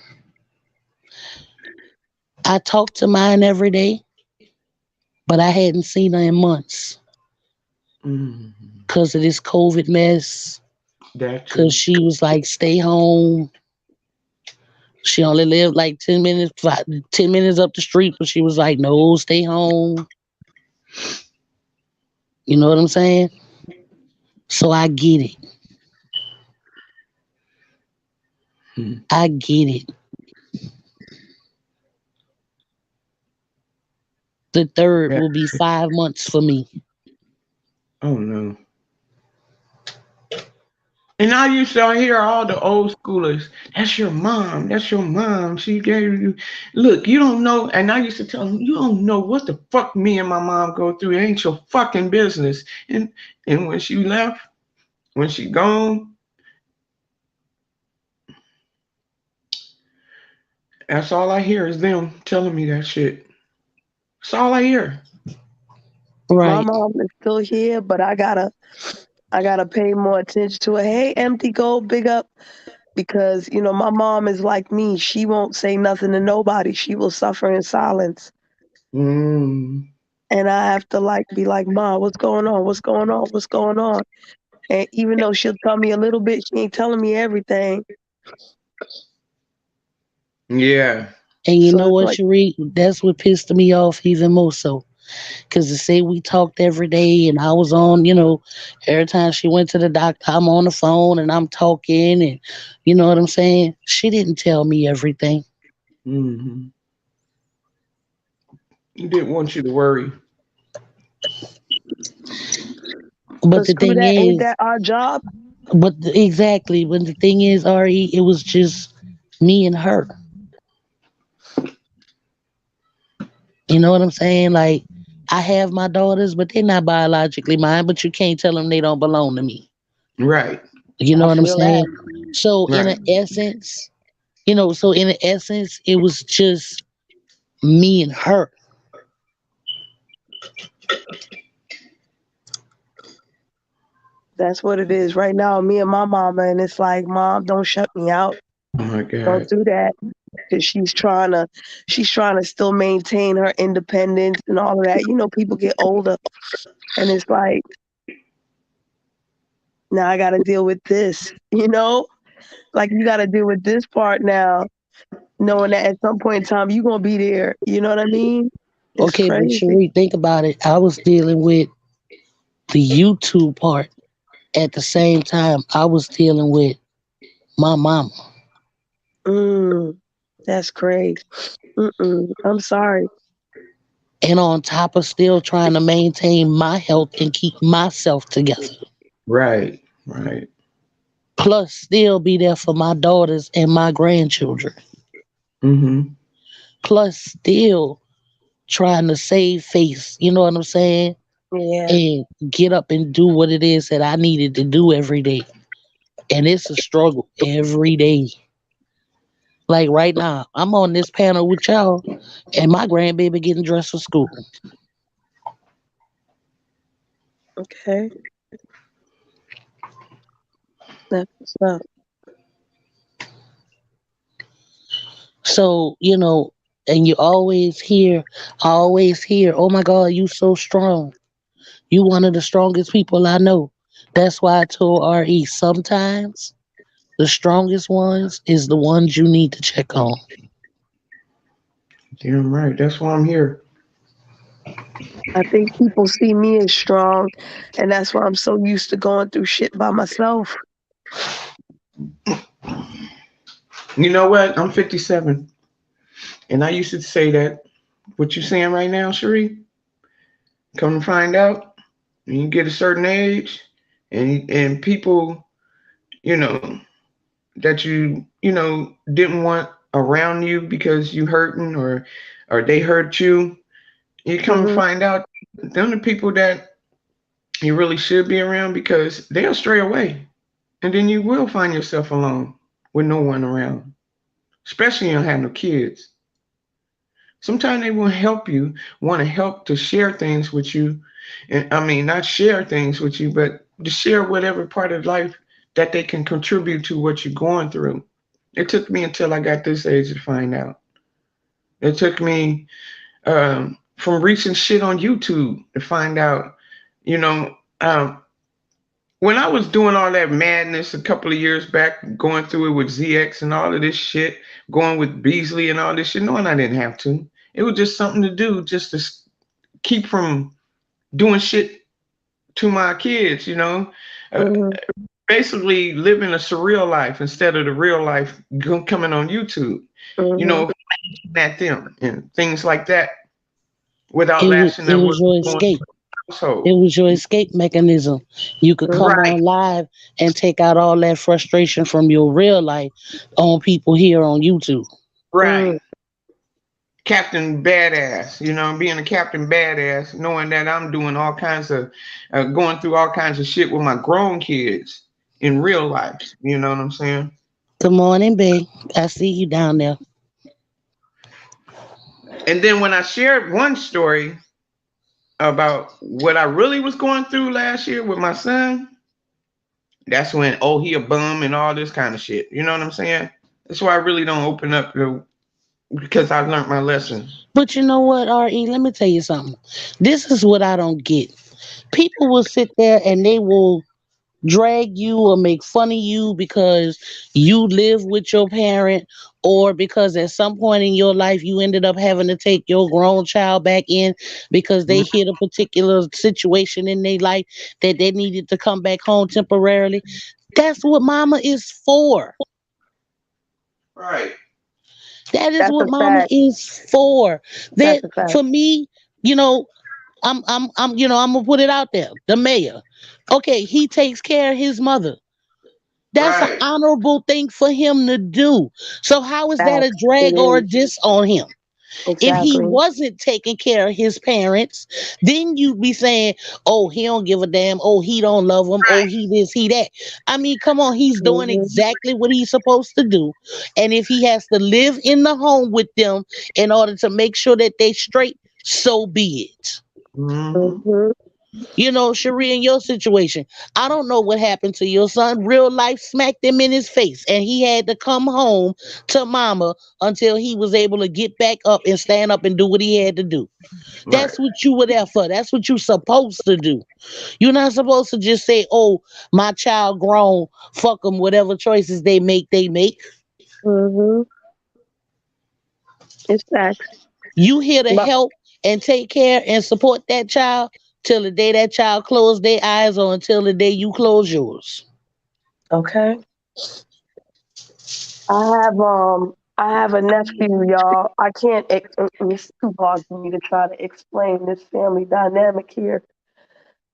I talk to mine every day, but I hadn't seen her in months Mm, because of this COVID mess. that Because too. she was like, stay home. She only lived like 10 minutes, 10 minutes up the street, but she was like, no, stay home. You know what I'm saying? So I get it. Hmm. I get it. The third Yeah. will be 5 months for me. Oh no. And I used to hear all the old schoolers, that's your mom, that's your mom. She gave you, look, you don't know. And I used to tell them, you don't know what the fuck me and my mom go through. It ain't your fucking business. And when she left, when she gone, that's all I hear is them telling me that shit. That's all I hear. My Right. mom is still here, but I gotta pay more attention to her. Hey, Empty Gold, big up. Because, my mom is like me. She won't say nothing to nobody. She will suffer in silence. Mm, And I have to be like, Mom, what's going on? What's going on? What's going on? And even though she'll tell me a little bit, she ain't telling me everything. yeah. And you So know it's what, like, Sheree? That's what pissed me off even more so. Because to say we talked every day and I was on, every time she went to the doctor, I'm on the phone and I'm talking and you know what I'm saying? She didn't tell me everything. Hmm. He didn't want you to worry. But but the screw thing that. Ain't is, that our job? exactly, but the thing is, Ari, it was just me and her. You know what I'm saying? Like, I have my daughters, but they're not biologically mine, but you can't tell them they don't belong to me. Right. You know I what I'm feel that. saying? So in Right. an essence, it was just me and her. That's what it is right now. Me and my mama, and it's like, Mom, don't shut me out. Oh my Don't God. do that. Because she's trying to still maintain her independence and all of that. People get older, and it's like, now I got to deal with this. Like you got to deal with this part now, knowing that at some point in time you're gonna be there. You know what I mean? It's Okay, but crazy. Cherie, think about it. I was dealing with the YouTube part at the same time I was dealing with my mama. Mm, that's crazy. I'm sorry. And on top of still trying to maintain my health and keep myself together. Right. Right. Plus, still be there for my daughters and my grandchildren. Mm-hmm. Plus, still trying to save face. You know what I'm saying? Yeah, And get up and do what it is that I needed to do every day. And it's a struggle every day. Like right now, I'm on this panel with y'all, and my grandbaby getting dressed for school. okay. That's what's up. So, and I always hear, oh my God, you so strong. You one of the strongest people I know. That's why I told RE sometimes the strongest ones is the ones you need to check on. Damn right. That's why I'm here. I think people see me as strong, and that's why I'm so used to going through shit by myself. You know what? I'm 57, and I used to say that. What you saying right now, Cherie? Come to find out, when you get a certain age, and people, you know, that you didn't want around you because you hurting or they hurt you, you come to Hmm. find out them the people that you really should be around because they'll stray away, and then you will find yourself alone with no one around, especially you don't have no kids. Sometimes they will help you, want to help to share things with you. And I mean, not share things with you, but to share whatever part of life that they can contribute to what you're going through. It took me until I got this age to find out. It took me from recent shit on YouTube to find out, you know, when I was doing all that madness a couple of years back, going through it with ZX and all of this shit, going with Beasley and all this shit, knowing I didn't have to. It was just something to do just to keep from doing shit to my kids. Uh, Hmm. Basically living a surreal life instead of the real life coming on YouTube, you Hmm. know, at them and things like that without It was, lashing it at was what's your going on escape. in the It household. was your escape mechanism. You could come Right, on live and take out all that frustration from your real life on people here on YouTube. right. Hmm. Captain Badass, being a Captain Badass, knowing that I'm doing all kinds of, going through all kinds of shit with my grown kids in real life. You know what I'm saying? Good morning, babe. I see you down there. And then when I shared one story about what I really was going through last year with my son, that's when, oh, he a bum and all this kind of shit. You know what I'm saying? That's why I really don't open up because I learned my lesson. But you know what, RE? Let me tell you something. This is what I don't get. People will sit there and they will drag you or make fun of you because you live with your parent, or because at some point in your life you ended up having to take your grown child back in because they hit a particular situation in their life that they needed to come back home temporarily. That's what mama is for. Right. That is That's what a mama fact. is for. That's That a fact. for me, you know, I'm gonna put it out there. The mayor, okay, he takes care of his mother. That's an Right. honorable thing for him to do. So how is that a Facts. It drag or a is. diss on him? If he Exactly. wasn't taking care of his parents, then you'd be saying, "Oh, he don't give a damn. Oh, he don't love them. Oh, he this, he that." I mean, come on, he's doing Hmm. exactly what he's supposed to do. And if he has to live in the home with them in order to make sure that they straight, so be it. Hmm. Hmm. Cherie, in your situation, I don't know what happened to your son. Real life smacked him in his face, and he had to come home to mama until he was able to get back up and stand up and do what he had to do. Right. That's what you were there for. That's what you're supposed to do. You're not supposed to just say, "Oh, my child grown. Fuck them. Whatever choices they make, they make." Hmm. It's facts. You here to But help and take care and support that child till the day that child close their eyes, or until the day you close yours. okay. I have a nephew, y'all. I can't. It's too hard for me to try to explain this family dynamic here.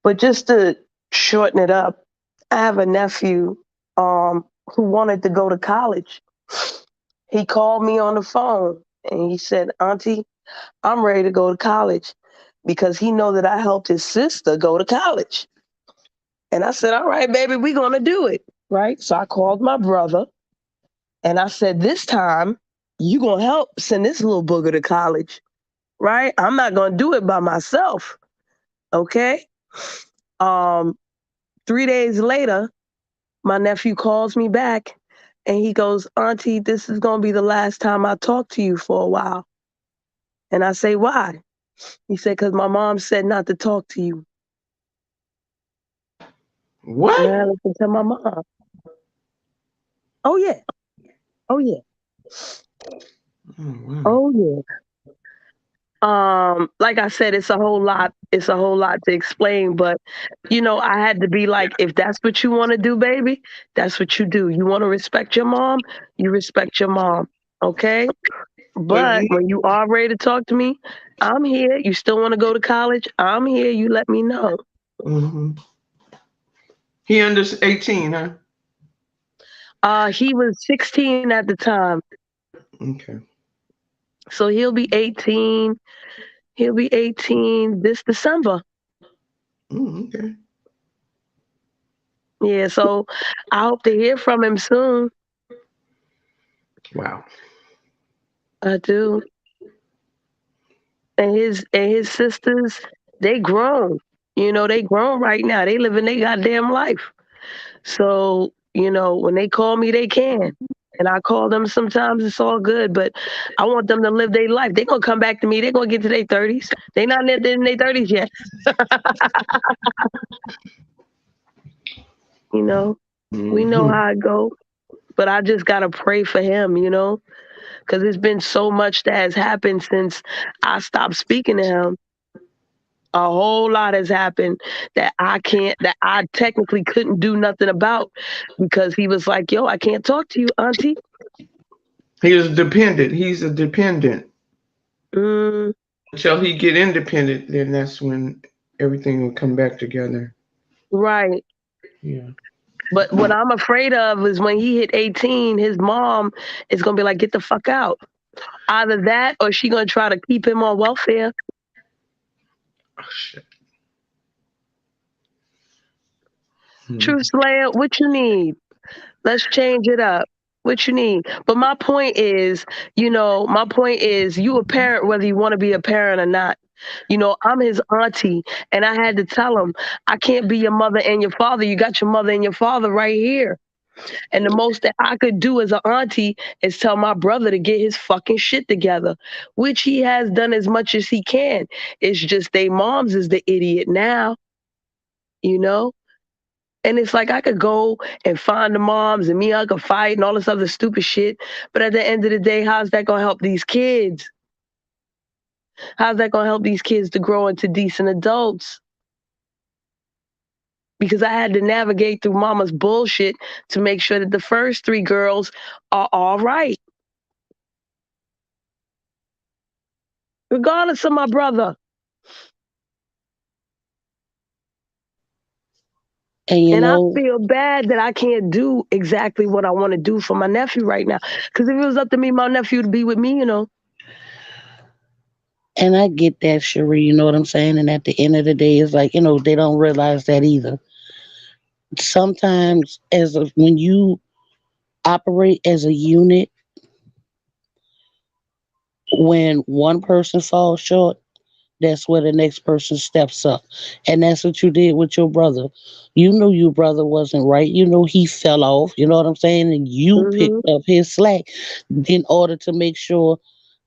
But just to shorten it up, I have a nephew who wanted to go to college. He called me on the phone and he said, "Auntie, I'm ready to go to college," because he know that I helped his sister go to college. And I said, "All right, baby, we're gonna do it." Right. So I called my brother and I said, "This time you gonna help send this little booger to college. Right? I'm not gonna do it by myself." Okay. Um, 3 days later, my nephew calls me back And he goes, Auntie, this is going to be the last time I talk to you for a while. And I say, why? He said, because my mom said not to talk to you. What? And I listened to my mom. Oh, yeah. Oh, yeah. Oh, wow. Oh, yeah. Like I said, it's a whole lot to explain, but I had to be like, if that's what you want to do, baby, that's what you do. You want to respect your mom, you respect your mom. Okay? But when you are ready to talk to me, I'm here. You still want to go to college? I'm here. You let me know. Mm-hmm. He under 18, huh? He was 16 at the time. Okay. So he'll be 18. He'll be 18 this December. Okay. Yeah, so I hope to hear from him soon. Wow. I do. And his sisters, they grown. They grown right now. They living their goddamn life. So, when they call me, they can. And I call them sometimes, it's all good. But I want them to live their life. They're going to come back to me. They're going to get to their 30s. They're not in their 30s yet. We know how it go. But I just got to pray for him, because it's been so much that has happened since I stopped speaking to him. A whole lot has happened that I technically couldn't do nothing about because he was like, yo, I can't talk to you, Auntie. He is dependent. He's a dependent. Mm. Until he get independent, then that's when everything will come back together. Right. Yeah. But what I'm afraid of is when he hit 18, his mom is going to be like, get the fuck out. Either that or she going to try to keep him on welfare. Oh, shit. True Slayer, what you need? Let's change it up. What you need? But my point is, you a parent whether you want to be a parent or not. I'm his auntie, and I had to tell him, I can't be your mother and your father. You got your mother and your father right here. And the most that I could do as an auntie is tell my brother to get his fucking shit together, which he has done as much as he can. It's just they moms is the idiot now, And it's like I could go and find the moms and me and I could fight and all this other stupid shit. But at the end of the day, how's that going to help these kids? How's that going to help these kids to grow into decent adults? Because I had to navigate through mama's bullshit to make sure that the first 3 girls are all right. Regardless of my brother. And I feel bad that I can't do exactly what I want to do for my nephew right now. Because if it was up to me, my nephew would be with me, And I get that, Cherie, you know what I'm saying? And at the end of the day, it's like, they don't realize that either. Sometimes when you operate as a unit, when one person falls short, that's where the next person steps up. And that's what you did with your brother. You knew your brother wasn't right. You know he fell off. You know what I'm saying? And you picked up his slack in order to make sure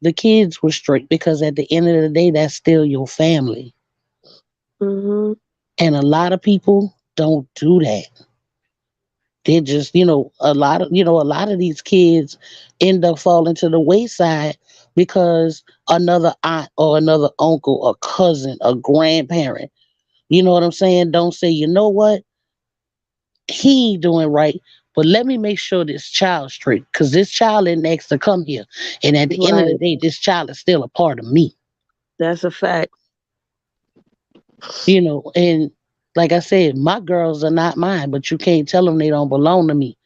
the kids were straight. Because at the end of the day, that's still your family. Mm-hmm. And a lot of people don't do that. They just, a lot of these kids end up falling to the wayside because another aunt or another uncle, a cousin, a grandparent, you know what I'm saying, don't say, you know what, he ain't doing right, but let me make sure this child's straight because this child isn't next to come here. And at the end of the day, this child is still a part of me. That's a fact. And like I said, my girls are not mine, but you can't tell them they don't belong to me.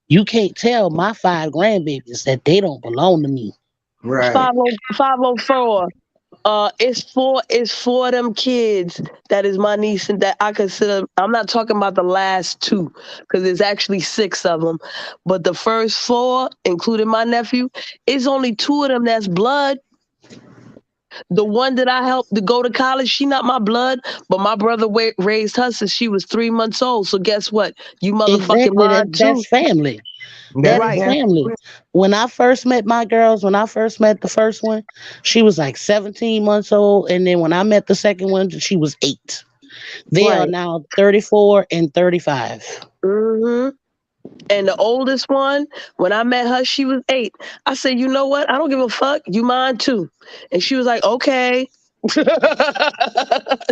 You can't tell my 5 grandbabies that they don't belong to me. Right. 504. It's for them kids that is my niece and that I consider. I'm not talking about the last 2 because there's actually 6 of them, but the first 4, including my nephew, it's only 2 of them that's blood. The one that I helped to go to college, she not my blood, but my brother raised her since she was 3 months old. So guess what? You motherfucking Exactly, mine too. that's family. That That is is Right. family. When I first met my girls, when I first met the first one, she was like 17 months old. And then when I met the second one, she was 8. They are Right. now 34 and 35. Hmm. And the oldest one, when I met her, she was 8. I said, you know what? I don't give a fuck. You mine too. And she was like, okay.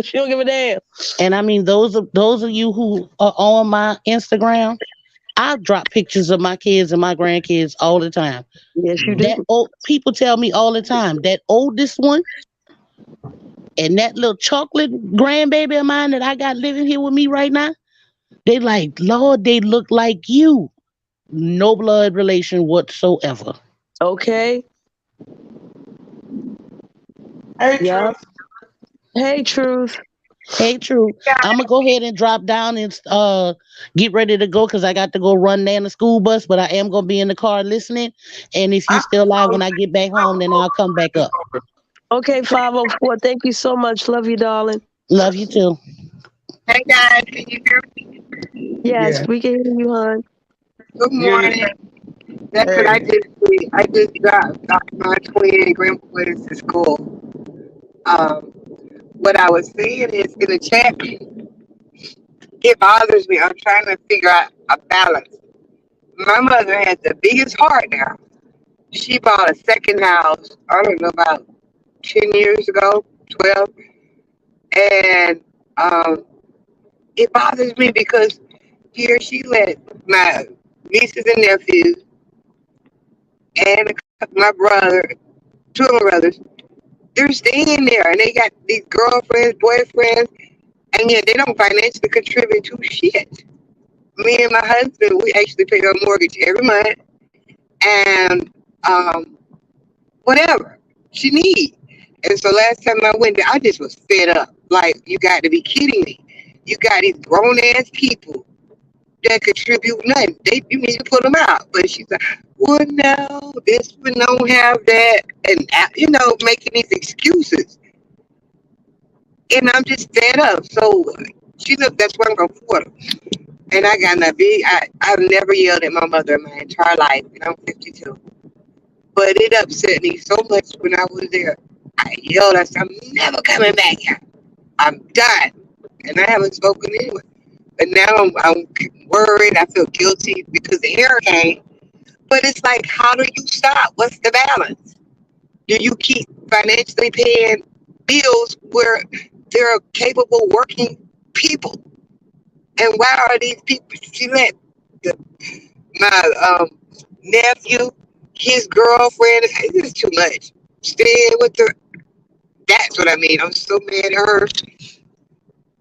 She don't give a damn. And I mean, those of you who are on my Instagram, I drop pictures of my kids and my grandkids all the time. Yes, you Mhm. That do. old people tell me all the time that oldest one and that little chocolate grandbaby of mine that I got living here with me right now, they like, Lord, they look like you. No blood relation whatsoever. Okay. Hey, Yeah. Truth. Hey, Truth. Hey, true. I'm gonna go ahead and drop down and get ready to go because I got to go run down the school bus. But I am gonna be in the car listening. And if you I, still live when I get back home, then I'll come back up. Okay, 504. Thank you so much. Love you, darling. Love you too. Hey guys, can you hear me? Yes, yeah. we can hear you, hon. Good You, morning. That's what I hey. just did. I just dropped my twin grandboys to school. Um, what I was saying is in the chat, it bothers me. I'm trying to figure out a balance. My mother has the biggest heart now. She bought a second house, I don't know, about 10 years ago, 12. And it bothers me because here she let my nieces and nephews and my brother, two of my brothers, they're staying there and they got these girlfriends, boyfriends, and yet they don't financially contribute to shit. Me and my husband, we actually pay our mortgage every month and um, whatever she needs. And so last time I went there, I just was fed up. Like, you got to be kidding me. You got these grown ass people that contribute nothing. You need to put them out. But she's like, well, no, this one don't have that. And, making these excuses. And I'm just fed up. So that's what I'm going for. And I got that big, I've never yelled at my mother in my entire life. And I'm 52. But it upset me so much when I was there. I yelled, I said, I'm never coming back here. I'm done. And I haven't spoken anyway. But now I'm worried. I feel guilty because the hurricane. But it's like, how do you stop? What's the balance? Do you keep financially paying bills where there are capable working people? And why are these people? She let my nephew, his girlfriend. It's just too much. Staying with her. That's what I mean. I'm so mad at her,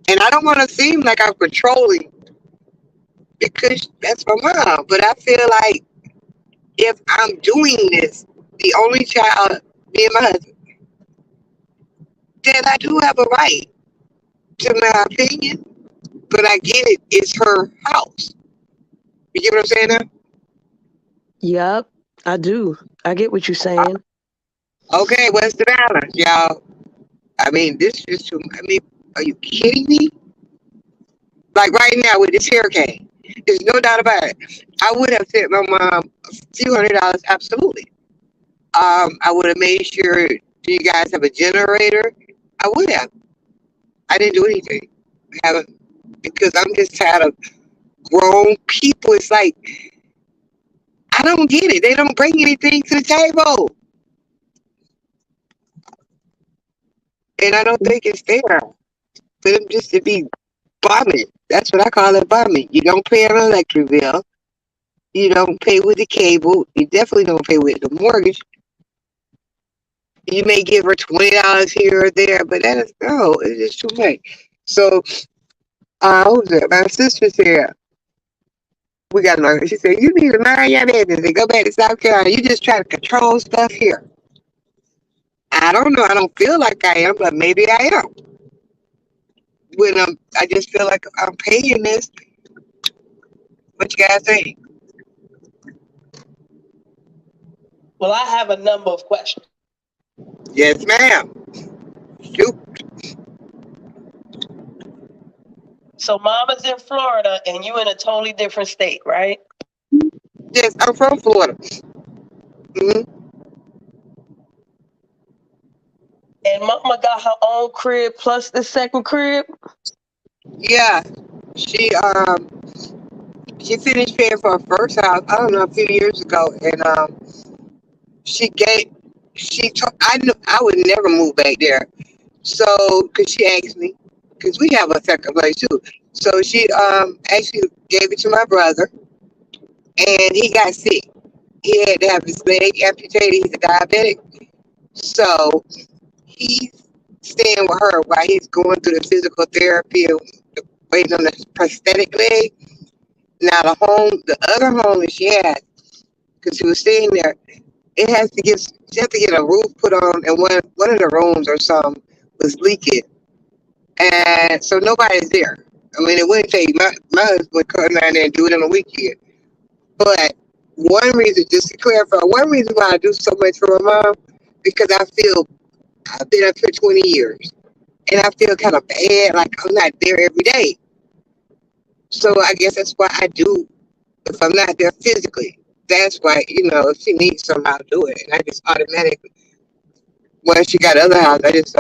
and I don't want to seem like I'm controlling because that's my mom. But I feel like if I'm doing this, the only child, me and my husband, then I do have a right to my opinion. But I get it. It's her house. You get what I'm saying now? Yep, I do. I get what you're saying. Okay, what's the balance, y'all? I mean, this is too. I mean, are you kidding me? Like right now with this hurricane, there's no doubt about it. I would have sent my mom a few $100s, absolutely. I would have made sure. Do you guys have a generator? I would have. I didn't do anything. I haven't because I'm just tired of grown people. It's like I don't get it. They don't bring anything to the table, and I don't think it's fair for them just to be bumming. That's what I call it, bumming. You don't pay an electric bill. You don't pay with the cable. You definitely don't pay with the mortgage. You may give her $20 here or there, but that is no, it's just too much. So, who's it? My sister's here. We got to She said, "You need to mind your business and go back to South Carolina. You just try to control stuff here." I don't know. I don't feel like I am, but maybe I am. I just feel like I'm paying this. What you guys think? Well, I have a number of questions. Yes, ma'am. Shoot. So, Mama's in Florida and you in a totally different state, right? Yes, I'm from Florida. hmm And mama got her own crib plus the second crib. Yeah, she she finished paying for her first house. I don't know, a few years ago, and she gave I knew I would never move back there. So, because she asked me, because we have a second place too. So she actually gave it to my brother, and he got sick. He had to have his leg amputated. He's a diabetic, so he's staying with her while he's going through the physical therapy and waiting on the prosthetic leg. Now the other home that she had, because she was staying there, it has to get she had to get a roof put on, and one of the rooms or something was leaking, and so nobody's there. I mean, it wouldn't take my husband would come down there and do it on a weekend. But one reason, just to clarify, one reason why I do so much for my mom, because I feel I've been up here 20 years, and I feel kind of bad, like I'm not there every day. So I guess that's why I do. If I'm not there physically, that's why, if she needs something, I'll do it. And I just automatically, once she got other house, I just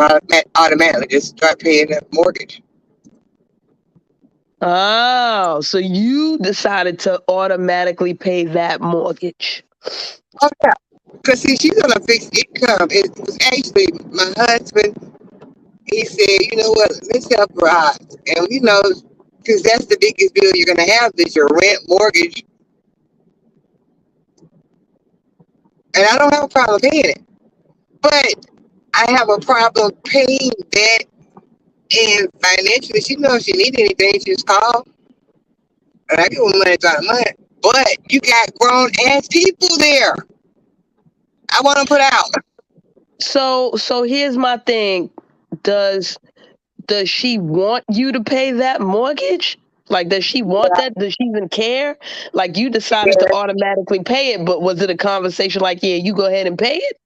automatically just start paying that mortgage. Oh, so you decided to automatically pay that mortgage. Oh yeah, because see, she's on a fixed income. It was actually my husband. He said, you know what, let's help her out, and because that's the biggest bill you're gonna have is your rent, mortgage, and I don't have a problem paying it, but I have a problem paying that. And financially, she knows if she needs anything, she just call. And I give her money throughout the month. But you got grown ass people there. I want to put out. So here's my thing. Does she want you to pay that mortgage? Like, does she want that? Does she even care? Like, you decided to automatically pay it, but was it a conversation like, yeah, you go ahead and pay it?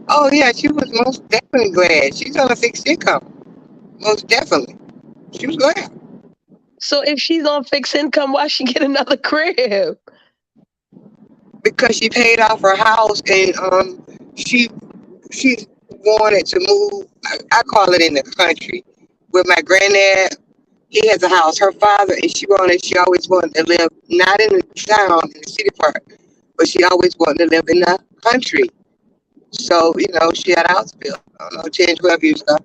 Oh yeah, she was most definitely glad. She's on a fixed income. Most definitely. She was glad. So if she's on fixed income, why she get another crib? Because she paid off her house, and she wanted to move. I call it in the country. With my granddad, he has a house. Her father, and she always wanted to live not in the town, in the city part, but she always wanted to live in the country. So, she had a house built, I don't know, 10, 12 years ago.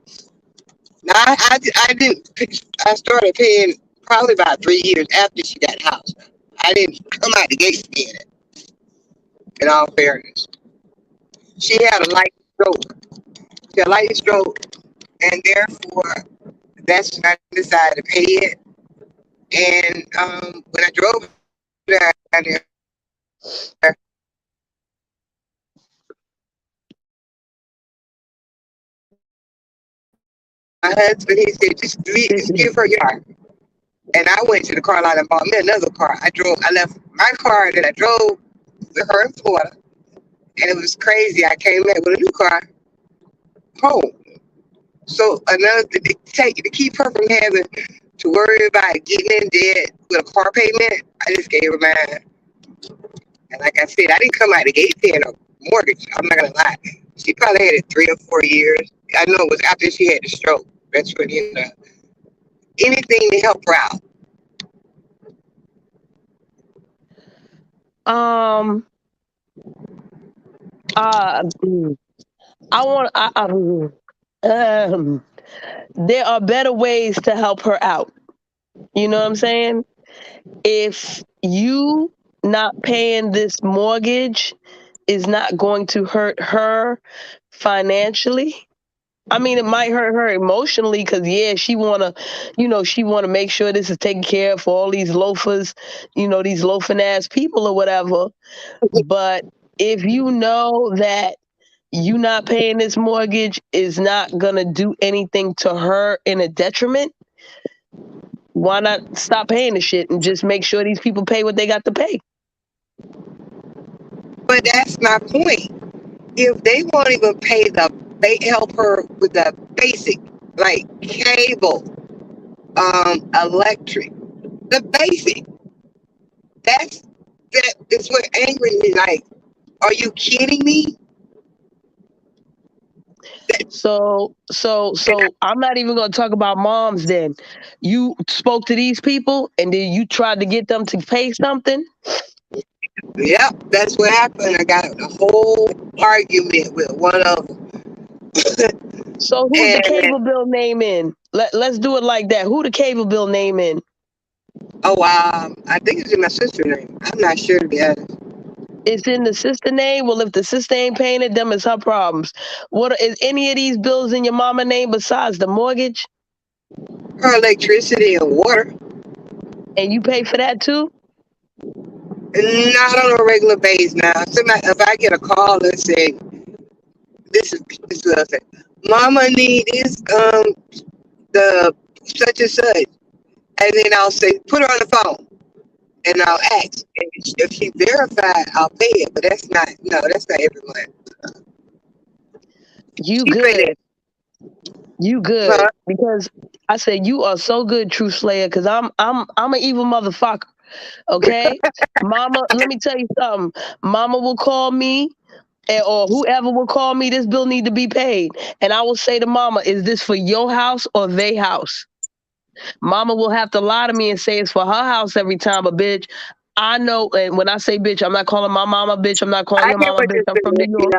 Now, I didn't, I started paying probably about 3 years after she got a house. I didn't come out the gate paying it, in all fairness. She had a light stroke. She had a light stroke, and therefore, that's when I decided to pay it. And when I drove down there, my husband, he said, just give her your car. And I went to the car lot and bought me another car. I left my car that I drove with her in Florida. And it was crazy. I came back with a new car home. So to keep her from having to worry about getting in debt with a car payment, I just gave her mine. And like I said, I didn't come out the gate paying a mortgage. I'm not gonna lie. She probably had it 3 or 4 years. I know it was after she had the stroke. That's when anything to help her out. There are better ways to help her out. You know what I'm saying? If you not paying this mortgage is not going to hurt her financially. I mean, it might hurt her emotionally because, yeah, she want to make sure this is taken care of for all these loafers, these loafing ass people or whatever. But if you know that you not paying this mortgage is not going to do anything to her in a detriment, why not stop paying the shit and just make sure these people pay what they got to pay? But that's my point. If they won't even they help her with the basic, like cable, electric, the basic. That's that is what angry me. Like, are you kidding me? So I'm not even gonna talk about moms then. You spoke to these people and then you tried to get them to pay something? Yep, that's what happened. I got a whole argument with one of them. So who's the And cable bill name in? Let's do it like that. Who the cable bill name in? I think it's in my sister's name. I'm not sure, to be honest. It's in the sister name. Well, if the sister ain't paying it, them is her problems. What is any of these bills in your mama name besides the mortgage? Her electricity and water, And you pay for that too? not on a regular basis now. Somebody, if I get a call and say, this is what I say, Mama need this, the such and such. And then I'll say, put her on the phone. And I'll ask. And if she verified, I'll pay it. But that's not every month. You She pay good. that. You good. Huh? Because I said you are so good, True Slayer, because I'm an evil motherfucker. Okay? Mama, let me tell you something. Mama will call me or whoever will call me, this bill need to be paid. And I will say to mama, is this for your house or they house? Mama will have to lie to me and say it's for her house every time, but bitch, I know, and when I say bitch, I'm not calling my mama bitch, I'm not calling I your get mama what bitch, you're I'm from New saying. York.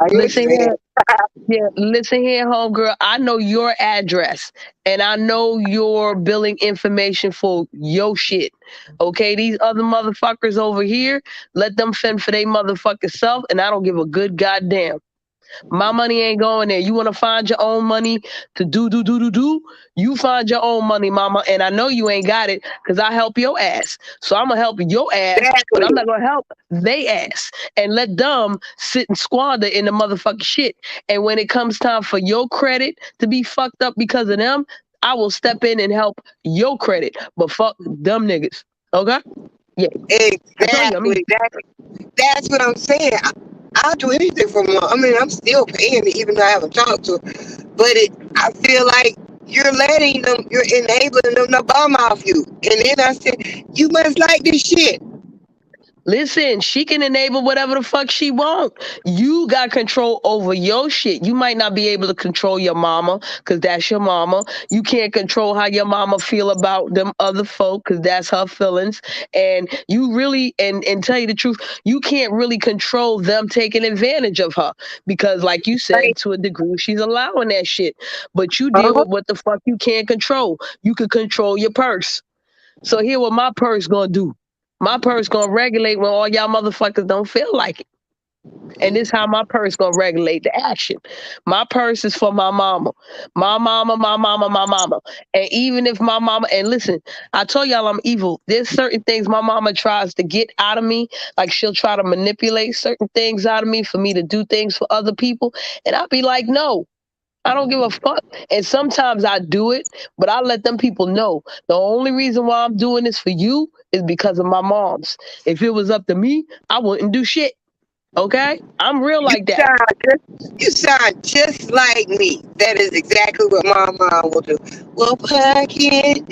I Listen understand. here. Yeah, listen here, homegirl. I know your address and I know your billing information for your shit. Okay, these other motherfuckers over here, let them fend for their motherfucking self, and I don't give a good goddamn. My money ain't going there. You want to find your own money to do. You find your own money, mama. And I know you ain't got it because I help your ass. So I'm going to help your ass, but Exactly. I'm not going to help they ass and let them sit and squander in the motherfucking shit. And when it comes time for your credit to be fucked up because of them, I will step in and help your credit. But fuck them niggas. Okay? Yeah. I told you, I mean, Exactly. That's what I'm saying. I'll do anything for mom. I mean, I'm still paying it, even though I haven't talked to her. But I feel like you're letting them, you're enabling them to bum off you. And then I said, you must like this shit. listen, she can enable whatever the fuck she want. You got control over your shit. You might not be able to control your mama because that's your mama. You can't control how your mama feel about them other folk because that's her feelings. And you really, and tell you the truth, you can't really control them taking advantage of her because, like you said, Right. to a degree, she's allowing that shit. But you deal Uh-huh. with what the fuck you can't control. You can control your purse. So here what my purse gonna do. My purse gonna regulate when all y'all motherfuckers don't feel like it. And this how my purse gonna regulate the action. My purse is for my mama. My mama, my mama, my mama. And even if my mama, and listen, I told y'all I'm evil. There's certain things my mama tries to get out of me. Like she'll try to manipulate certain things out of me for me to do things for other people. And I'll be like, no. I don't give a fuck. And sometimes I do it, but I let them people know the only reason why I'm doing this for you is because of my mom's. If it was up to me, I wouldn't do shit. Okay? I'm real You like that. sound just like me. That is exactly what my mom will do. Well, Pumpkin,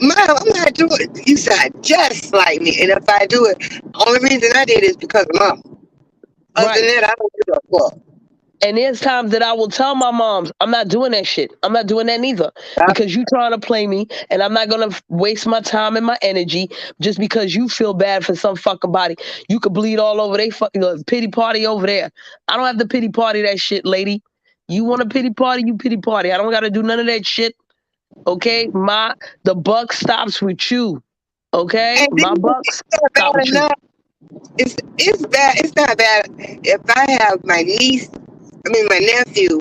Mom, I'm not doing it. You sound just like me. And if I do it, only reason I did it is because of mom. Other Right. than that, I don't give a fuck. And there's times that I will tell my moms, I'm not doing that shit. I'm not doing that neither. Because you trying to play me and I'm not gonna waste my time and my energy just because you feel bad for some fucking body. You could bleed all over they fucking pity party over there. I don't have to pity party that shit, lady. You want a pity party, you pity party. I don't gotta do none of that shit. Okay? The buck stops with you. Okay? And My then bucks it's not stop bad with you. enough. It's bad. It's not bad. If I have my nephew,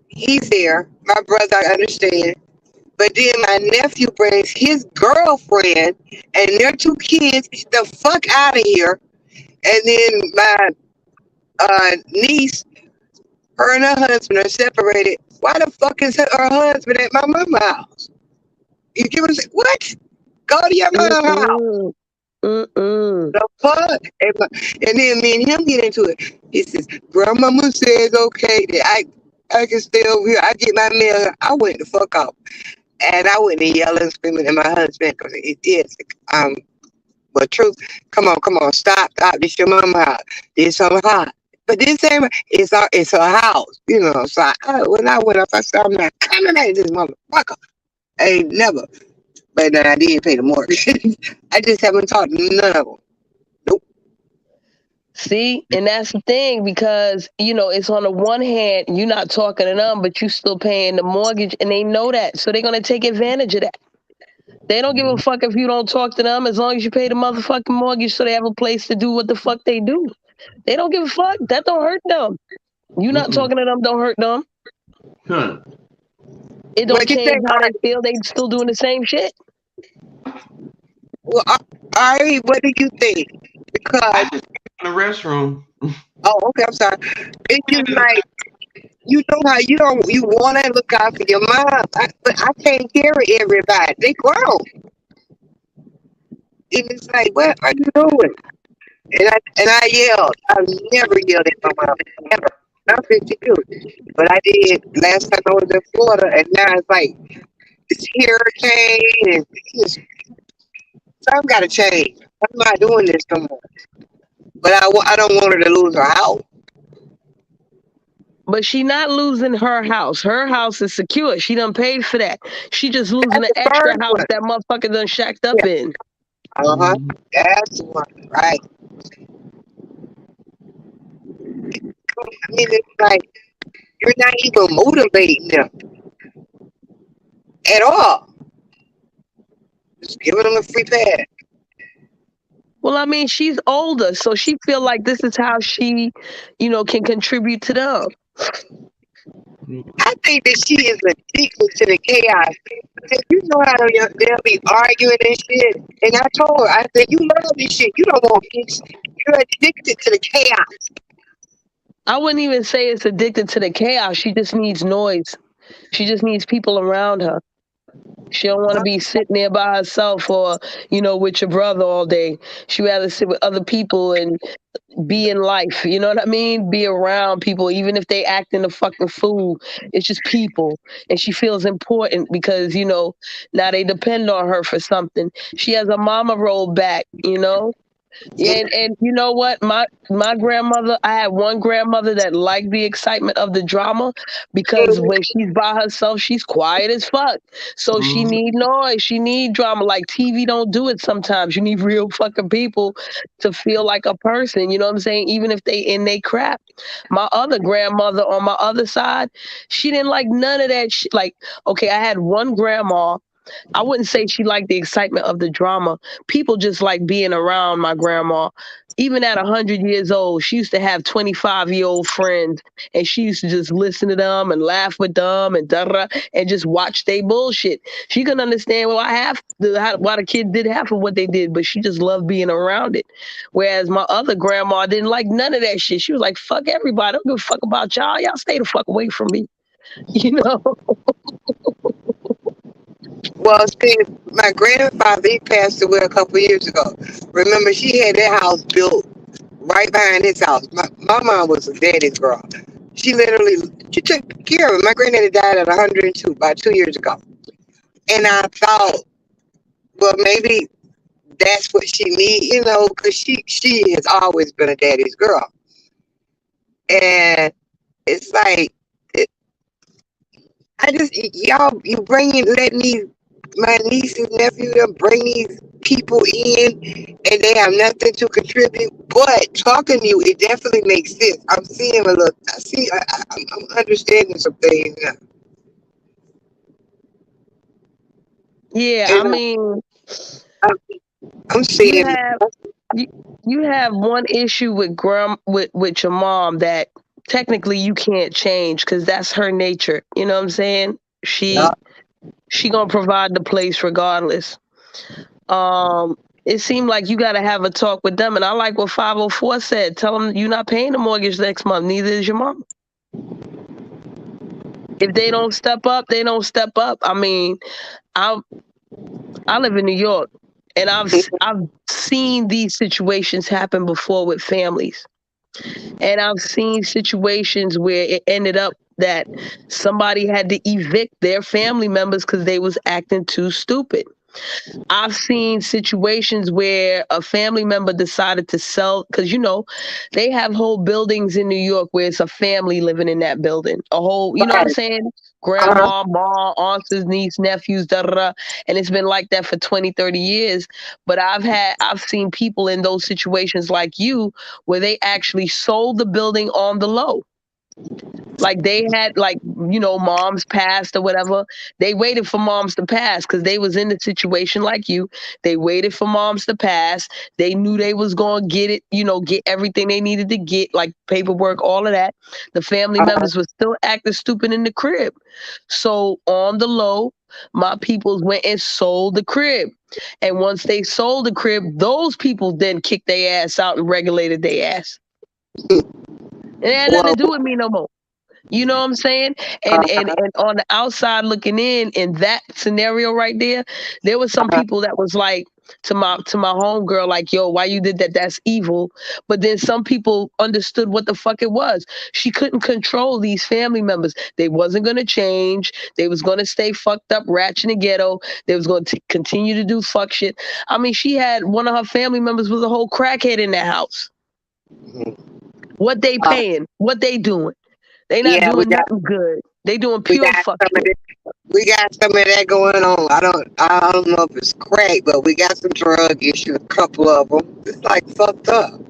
he's there. My brother, I understand. But then my nephew brings his girlfriend and their two kids the fuck out of here. And then my niece, her and her husband are separated. Why the fuck is her husband at my mama's house? You give us what? Go to your mama's house. Mm-mm. Mm-mm. The fuck? And then me and him get into it. He says, Grandmama says okay that I can stay over here. I get my mail. I went the fuck off. And I went and yelling and screaming at my husband because it is But truth, come on, stop. This your mama house. This her house. But this ain't, it's her house. You know, so when I went up, I said, I'm not coming at this motherfucker. I ain't never. But then I did pay the mortgage. I just haven't talked to none of them. Nope. See, and that's the thing, because it's on the one hand you're not talking to them, but you still paying the mortgage, and they know that, so they're gonna take advantage of that. They don't give a fuck if you don't talk to them, as long as you pay the motherfucking mortgage, so they have a place to do what the fuck they do. They don't give a fuck. That don't hurt them. You not talking to them don't hurt them. Huh. It don't change how they feel. They still doing the same shit. Well, Ari, what do you think? Because in the restroom. oh, okay, I'm sorry. It's just like, you know how you want to look out for your mom, but I can't carry everybody. They grown. And it's like, what are you doing? And I yelled. I've never yelled at my mom, ever. I'm 52, but I did last time I was in Florida, and now it's like this hurricane, and something got to change. I'm not doing this no more. But I don't want her to lose her house. But she not losing her house. Her house is secure. She done paid for that. She just losing an extra house that motherfucker done shacked up in. Uh-huh. That's one, right. I mean, it's like you're not even motivating them at all. Just giving them a free pass. Well, I mean, she's older, so she feel like this is how she, can contribute to them. I think that she is addicted to the chaos. You know how they'll be arguing and shit. And I told her, I said, you love this shit. You don't want peace. You're addicted to the chaos. I wouldn't even say it's addicted to the chaos. She just needs noise. She just needs people around her. She don't want to be sitting there by herself or, with your brother all day. She rather sit with other people and be in life. You know what I mean? Be around people, even if they acting a fucking fool. It's just people. And she feels important because, now they depend on her for something. She has a mama roll back, And you know what? My grandmother, I had one grandmother that liked the excitement of the drama, because when she's by herself, she's quiet as fuck. So she need noise. She need drama. Like TV don't do it sometimes. You need real fucking people to feel like a person. You know what I'm saying? Even if they in they crap. My other grandmother on my other side, she didn't like none of that shit. Like, okay, I had one grandma. I wouldn't say she liked the excitement of the drama. People just like being around my grandma. Even at 100 years old, she used to have 25-year-old friends, and she used to just listen to them and laugh with them and and just watch they bullshit. She couldn't understand why the kids did half of what they did, but she just loved being around it. Whereas my other grandma didn't like none of that shit. She was like, fuck everybody. I don't give a fuck about y'all. Y'all stay the fuck away from me. Well, see, my grandfather, he passed away a couple of years ago. Remember, she had that house built right behind his house. My mom was a daddy's girl. She took care of it. My granddaddy died at 102 about 2 years ago. And I thought, well, maybe that's what she needs, because she has always been a daddy's girl. And it's like, my niece and nephew, them bring these people in, and they have nothing to contribute. But talking to you, it definitely makes sense. I'm seeing I'm understanding some things now. Yeah, And I mean, I'm seeing you have one issue with with your mom that technically you can't change, because that's her nature. You know what I'm saying? She gonna provide the place regardless. It seemed like you got to have a talk with them, and I like what 504 said. Tell them you're not paying the mortgage next month. Neither is your mom. If they don't step up, they don't step up. I mean, I live in New York, and I've seen these situations happen before with families, and I've seen situations where it ended up that somebody had to evict their family members because they was acting too stupid. I've seen situations where a family member decided to sell, because they have whole buildings in New York where it's a family living in that building. A whole, you know what I'm Right. saying? Uh-huh. Grandma, mom, aunts, niece, nephews, da da da. And it's been like that for 20, 30 years. But I've seen people in those situations like you where they actually sold the building on the low. Like they had, like, moms passed or whatever. They waited for moms to pass because they was in the situation like you. They waited for moms to pass. They knew they was going to get it, get everything they needed to get, like paperwork, all of that. The family Uh-huh. members were still acting stupid in the crib. So on the low, my peoples went and sold the crib. And once they sold the crib, those people then kicked their ass out and regulated their ass. It had nothing to Well, do with me no more. You know what I'm saying? And on the outside looking in that scenario right there was some people that was like to my homegirl, like, yo, why you did that? That's evil. But then some people understood what the fuck it was. She couldn't control these family members. They wasn't gonna change. They was gonna stay fucked up, ratchet in the ghetto. They was gonna continue to do fuck shit. I mean, she had one of her family members was a whole crackhead in that house. What they uh, paying? What they doing? They not yeah, doing nothing good. They doing we pure got fuck some of shit. this. We got some of that going on. I don't know if it's crack, but we got some drug issues. A couple of them. It's like fucked up.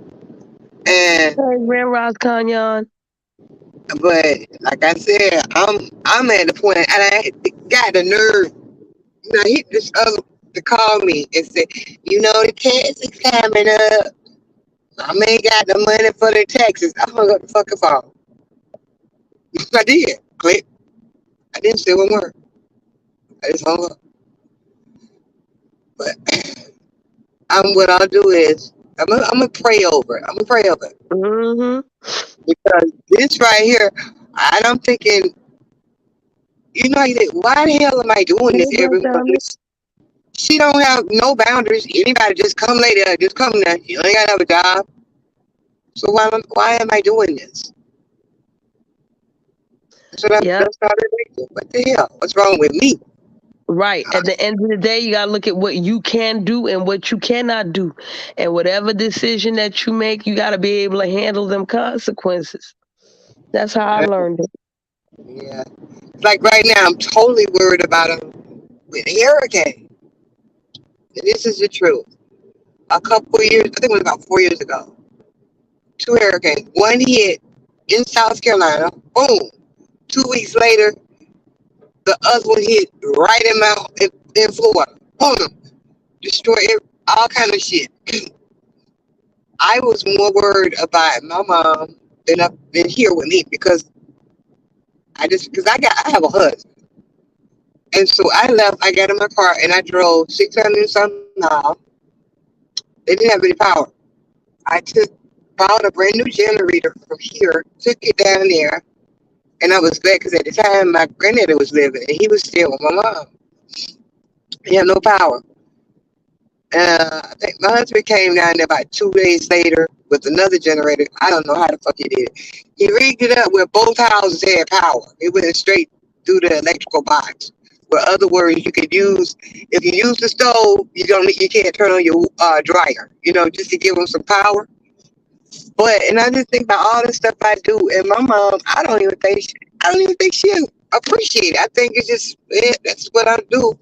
And Hey, Grand Rise Canyon. but like I said, I'm at the point, and I got the nerve. He this other to call me and say, the tax is coming up. I ain't got the money for the taxes. I hung up the fucking phone. I did. Click. I didn't say one word. I just hung up. But what I'll do is I'm gonna pray over it. I'm gonna pray over it Mm-hmm. because this right here, I'm thinking, you think, why the hell am I doing Hey, this Black every month? Diamond. She don't have no boundaries. Anybody just come later, just come now. You ain't gotta have a job. So why am I doing this? Yeah, That's not it. What the hell? What's wrong with me? right. At the end of the day, you gotta look at what you can do and what you cannot do. And whatever decision that you make, you gotta be able to handle them consequences. That's how I learned it. Yeah. Like right now, I'm totally worried about with a hurricane. And this is the truth. A couple of years, I think it was about 4 years ago, two hurricanes. One hit in South Carolina, boom. 2 weeks later, the other one hit right in Florida, boom. Destroyed all kind of shit. I was more worried about my mom than here with me because I have a husband. And so I left, I got in my car and I drove 600 and some miles. They didn't have any power. I bought a brand new generator from here, took it down there, and I was glad because at the time my granddaddy was living and he was still with my mom. He had no power. I think my husband came down there about 2 days later with another generator. I don't know how the fuck he did it. He rigged it up where both houses had power. It went straight through the electrical box. Where other words, you could use, if you use the stove, you can't turn on your dryer, just to give them some power. And I just think about all the stuff I do, and my mom, I don't even think she appreciate it. I think it's just that's what I do.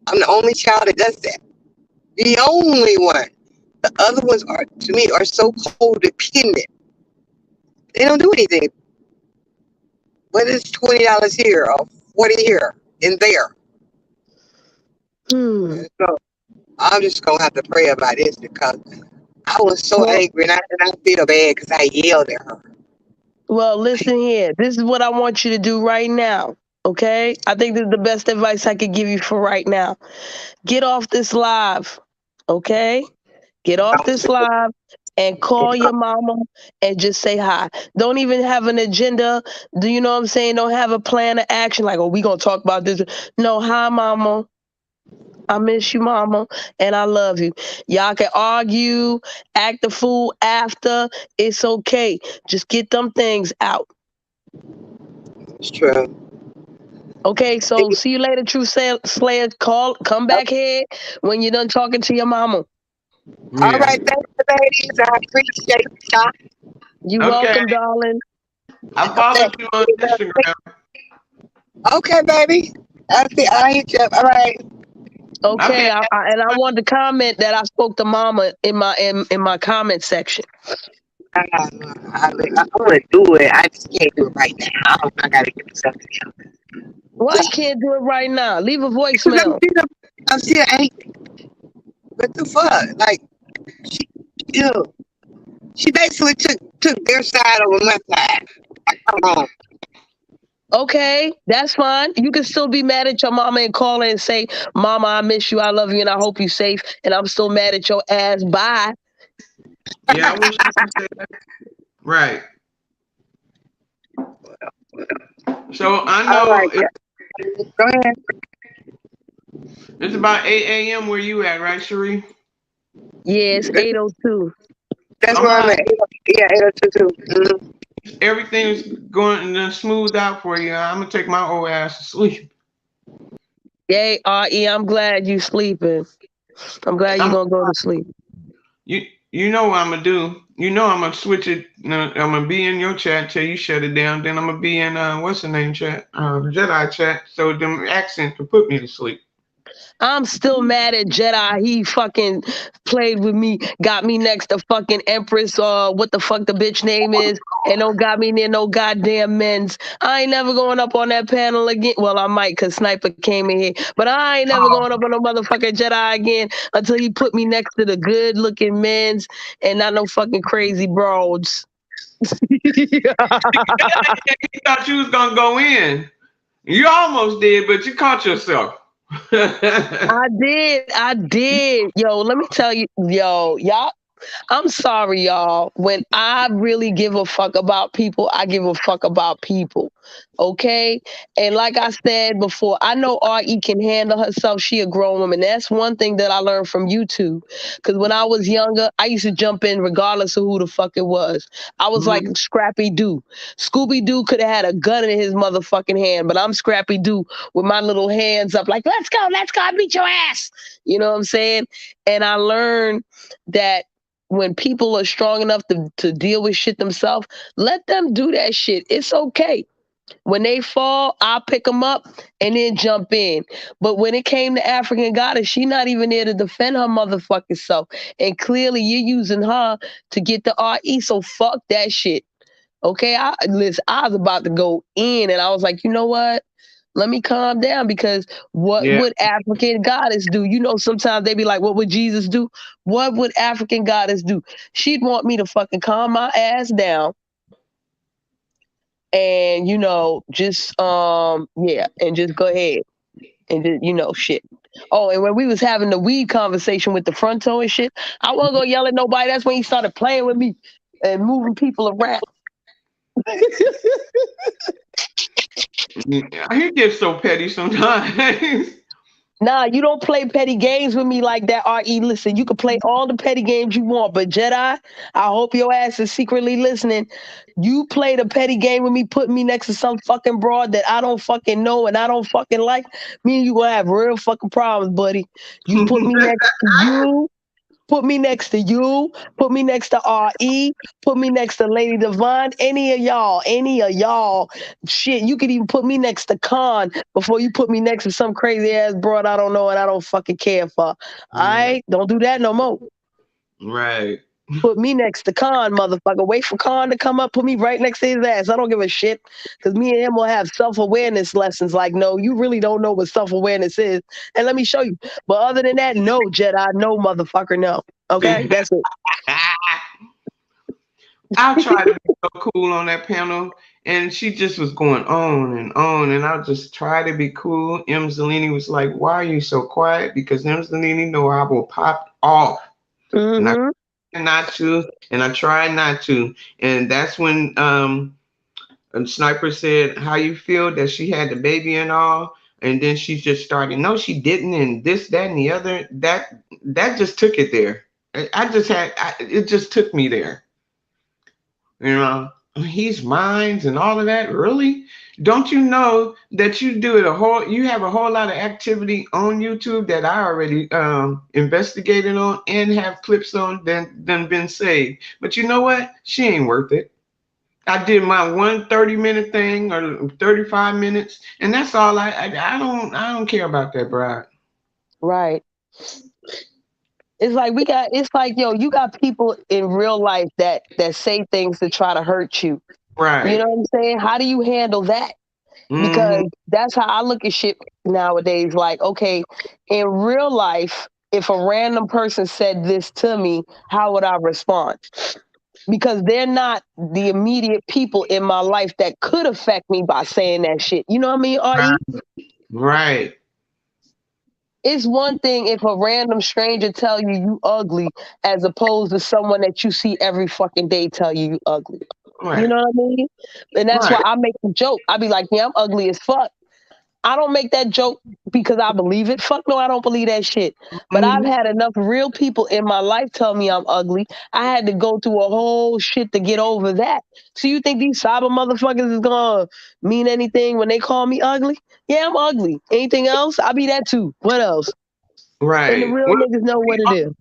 I'm the only child that does that. The only one. The other ones to me, are so codependent. They don't do anything. But it's $20 here or 40 here and there. Hmm. So I'm just gonna have to pray about this because I was so Well, angry and I feel bad because I yelled at her. well, listen here. This is what I want you to do right now. Okay? I think this is the best advice I could give you for right now. Get off this live. Okay? Get off this live and call your mama and just say hi. Don't even have an agenda. Do you know what I'm saying? Don't have a plan of action like, oh, we gonna talk about this. No, hi, mama. I miss you, mama, and I love you. Y'all can argue, act the fool after. It's okay. Just get them things out. It's true. Okay, so see you later, True Slayers. Come back here when you're done talking to your mama. All right, thank you, ladies. I appreciate y'all. You Okay. welcome, darling. I followed you on Instagram. Okay, baby. I'll hit you up. All right. Okay, and I wanted to comment that I spoke to mama in my comment section. I want to do it. I just can't do it right now. I got to get myself together. Why you can't do it right now? Leave a 'Cause voicemail. I'm still angry. What the fuck? Like, she basically took their side over my side. Come on. Okay, that's fine. You can still be mad at your mama and call her and say, "Mama, I miss you. I love you, and I hope you're safe." And I'm still mad at your ass. Bye. Yeah, I wish you could say that. Right. So I know All right. Go ahead. it's about 8 a.m. where you at, right, Cherie? Yeah, it's 8:02. That's where I'm at. Yeah, 802. Mm-hmm. Everything's going to smooth out for you. I'm gonna take my old ass to sleep. Yay, RE, I'm glad you sleeping. I'm glad you're gonna go to sleep. You know what I'm gonna do. You know I'm gonna switch it. I'm gonna be in your chat till you shut it down. Then I'm gonna be in what's the name chat? Jedi chat. So them accents can put me to sleep. I'm still mad at Jedi. He fucking played with me, got me next to fucking Empress or what the fuck the bitch name is, and don't got me near no goddamn men's. I ain't never going up on that panel again. Well, I might because Sniper came in here, but I ain't never going up on no motherfucking Jedi again until he put me next to the good looking men's and not no fucking crazy broads. You thought you was gonna go in. You almost did, but you caught yourself. I did. Yo, let me tell you, y'all. I'm sorry, y'all. When I really give a fuck about people, I give a fuck about people. Okay? And like I said before, I know RE can handle herself. She a grown woman. That's one thing that I learned from you two. Because when I was younger, I used to jump in regardless of who the fuck it was. I was like Scrappy Doo. Scooby Doo could have had a gun in his motherfucking hand, but I'm Scrappy Doo with my little hands up like, let's go, I beat your ass. You know what I'm saying? And I learned that when people are strong enough to deal with shit themselves, let them do that shit. It's okay. When they fall, I'll pick them up and then jump in. But when it came to African Goddess, she not even there to defend her motherfucking self. And clearly you're using her to get the RE, so fuck that shit. Okay, I was about to go in and I was like, you know what? Let me calm down because what would African Goddess do? You know, sometimes they be like, what would Jesus do? What would African Goddess do? She'd want me to fucking calm my ass down and, you know, just, and just go ahead and just, shit. Oh, and when we was having the weed conversation with the fronto and shit, I wasn't gonna yell at nobody. That's when he started playing with me and moving people around. He gets so petty sometimes. Nah, you don't play petty games with me like that, RE. Listen, you can play all the petty games you want, but Jedi, I hope your ass is secretly listening. You play the petty game with me, putting me next to some fucking broad that I don't fucking know and I don't fucking like. Me and you gonna have real fucking problems, buddy. You put me next to you. Put me next to you. Put me next to RE. Put me next to Lady Divine. Any of y'all. Shit, you could even put me next to Khan before you put me next to some crazy ass broad I don't know and I don't fucking care for. Alright? Don't do that no more. Right. Put me next to Khan, motherfucker. Wait for Khan to come up. Put me right next to his ass. I don't give a shit. Because me and him will have self-awareness lessons. Like, no, you really don't know what self-awareness is. And let me show you. But other than that, no, Jedi. No, motherfucker, no. Okay? That's it. I tried to be so cool on that panel. And she just was going on. And I just tried to be cool. M. Zelini was like, why are you so quiet? Because M. Zelini know I will pop off. And I not to, and I tried not to. And that's when Sniper said, how you feel that she had the baby and all. And then she just started, no, she didn't. And this, that, and the other. That just took it there. It just took me there. You know, he's mine and all of that. Really? Don't you know that you have a whole lot of activity on YouTube that I already investigated on and have clips on that done been saved. But you know what? She ain't worth it. I did my 1 30-minute thing or 35 minutes, and that's all I don't care about that bride. Right. It's like, yo, you got people in real life that say things to try to hurt you. You Right. know what I'm saying? How do you handle that? Hmm. Because that's how I look at shit nowadays. Like, okay, in real life, if a random person said this to me, how would I respond? Because they're not the immediate people in my life that could affect me by saying that shit. You know what I mean, RE? Right. It's one thing if a random stranger tell you ugly as opposed to someone that you see every fucking day tell you ugly. You Right. know what I mean? And that's Right. why I make a joke. I be like, yeah, I'm ugly as fuck. I don't make that joke because I believe it. Fuck no, I don't believe that shit. But I've Mhm. had enough real people in my life tell me I'm ugly. I had to go through a whole shit to get over that. So you think these cyber motherfuckers is gonna mean anything when they call me ugly? Yeah, I'm ugly. Anything else? I'll be that too. What else? And the Right. real niggas know what it is.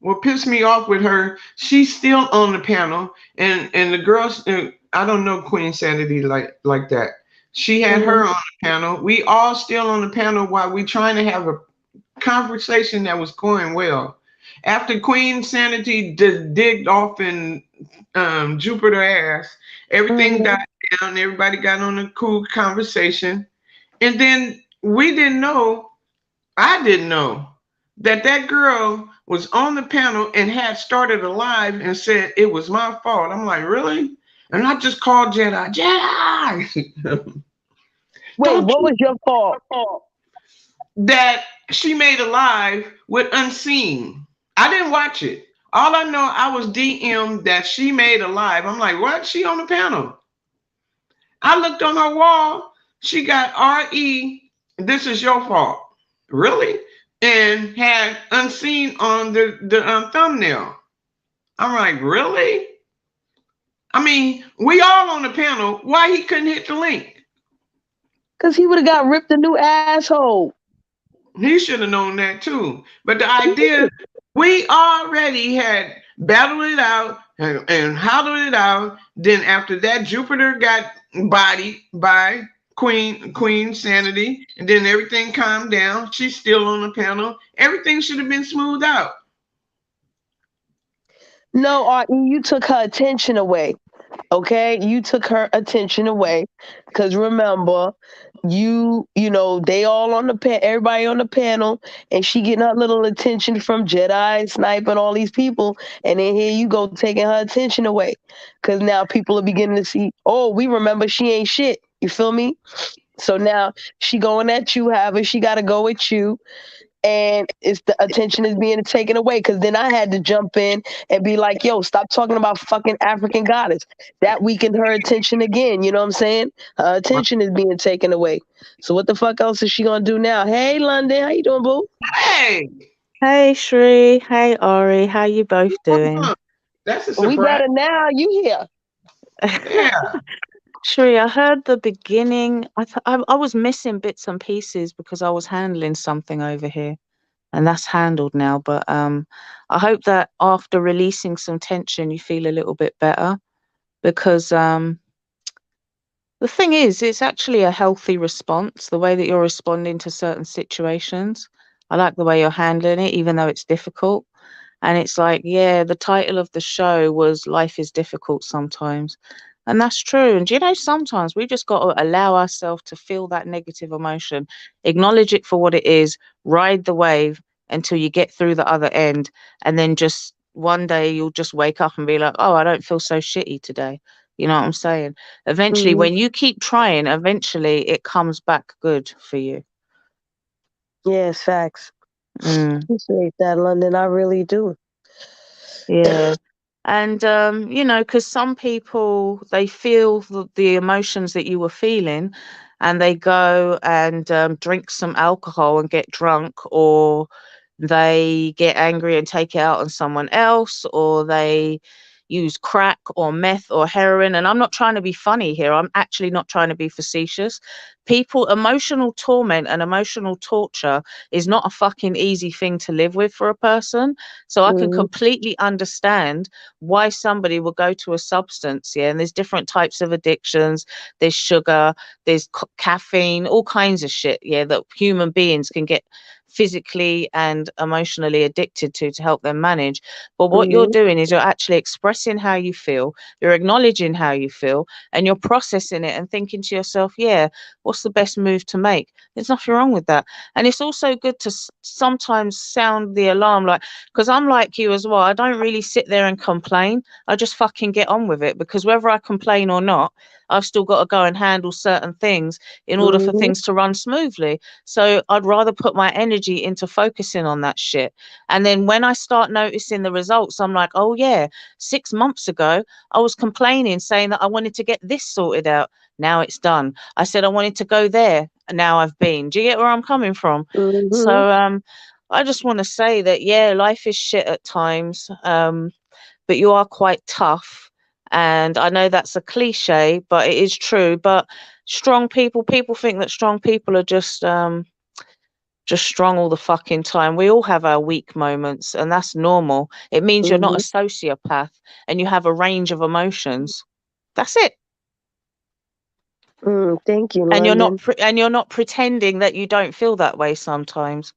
What pissed me off with her, she's still on the panel, and the girls, I don't know Queen Sanity like that. She had Mm-hmm. her on the panel. We all still on the panel while we trying to have a conversation that was going well. After Queen Sanity digged off in Jupiter ass, everything Mm-hmm. died down. Everybody got on a cool conversation, and then we didn't know. I didn't know that that girl was on the panel and had started a live and said it was my fault. I'm like, really? And I just called Jedi. Jedi, Wait, don't what was your fault? that she made a live with Unseen. I didn't watch it. All I know, I was DM'd that she made a live. I'm like, what? She on the panel. I looked on her wall. She got RE. This is your fault. Really? And had Unseen on the thumbnail. I'm like, really? I mean, we all on the panel. Why he couldn't hit the link? Because he would have got ripped a new asshole. He should have known that too. But the idea, we already had battled it out and hollowed it out. Then after that, Jupiter got bodied by Queen Sanity, and then everything calmed down. She's still on the panel. Everything should have been smoothed out. No, you took her attention away. Okay, you took her attention away because remember, you know they all on the everybody on the panel, and she getting her little attention from Jedi, Snipe, and all these people, and then here you go taking her attention away because now people are beginning to see. Oh, we remember she ain't shit. You feel me? So now she going at you. However, she got to go at you, and it's the attention is being taken away because then I had to jump in and be like, yo, stop talking about fucking African goddess. That weakened her attention again. You know what I'm saying? Her attention is being taken away. So what the fuck else is she gonna do now? Hey, London, how you doing, boo? Hey, Hey Shri, hey Ori, how you both doing? that's a We surprise. better now. You here? Yeah. Shri, I heard the beginning. I was missing bits and pieces because I was handling something over here, and that's handled now. But I hope that after releasing some tension, you feel a little bit better because the thing is, it's actually a healthy response. The way that you're responding to certain situations, I like the way you're handling it, even though it's difficult. And it's like, yeah, the title of the show was Life is Difficult Sometimes. And that's true. And you know, sometimes we just got to allow ourselves to feel that negative emotion, acknowledge it for what it is, ride the wave until you get through the other end. And then just one day you'll just wake up and be like, oh, I don't feel so shitty today. You know what I'm saying? Eventually, Mm-hmm. when you keep trying, eventually it comes back good for you. Yes, facts. Mm. Appreciate that, London. I really do. Yeah. And you know, because some people they feel the emotions that you were feeling, and they go and drink some alcohol and get drunk, or they get angry and take it out on someone else, or they, use crack or meth or heroin. And I'm not trying to be funny here. I'm actually not trying to be facetious. People, emotional torment and emotional torture is not a fucking easy thing to live with for a person. So I can Mhm. completely understand why somebody will go to a substance. Yeah. And there's different types of addictions. There's sugar, there's caffeine, all kinds of shit. Yeah. That human beings can get physically and emotionally addicted to help them manage. But what you're Mhm. doing is you're actually expressing how you feel, you're acknowledging how you feel, and you're processing it and thinking to yourself, yeah, what's the best move to make? There's nothing wrong with that. And it's also good to sometimes sound the alarm, like, because I'm like you as well. I don't really sit there and complain. I just fucking get on with it, because whether I complain or not, I've still got to go and handle certain things in order for Mhm. things to run smoothly. So I'd rather put my energy into focusing on that shit. And then when I start noticing the results, I'm like, oh yeah, 6 months ago, I was complaining, saying that I wanted to get this sorted out. Now it's done. I said I wanted to go there, and now I've been. Do you get where I'm coming from? So Mhm. I just want to say that, yeah, life is shit at times, but you are quite tough. And I know that's a cliche, but it is true. But strong people, people think that strong people are just strong all the fucking time. We all have our weak moments, and that's normal. It means you're not a Mhm. sociopath and you have a range of emotions. That's it. Thank you, And London. you're not pretending that you don't feel that way sometimes,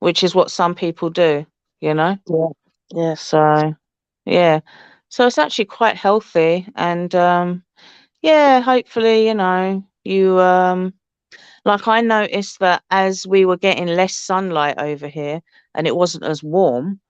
which is what some people do, you know? Yeah. Yeah. So, yeah. So it's actually quite healthy, and yeah, hopefully, you like, I noticed that as we were getting less sunlight over here and it wasn't as warm,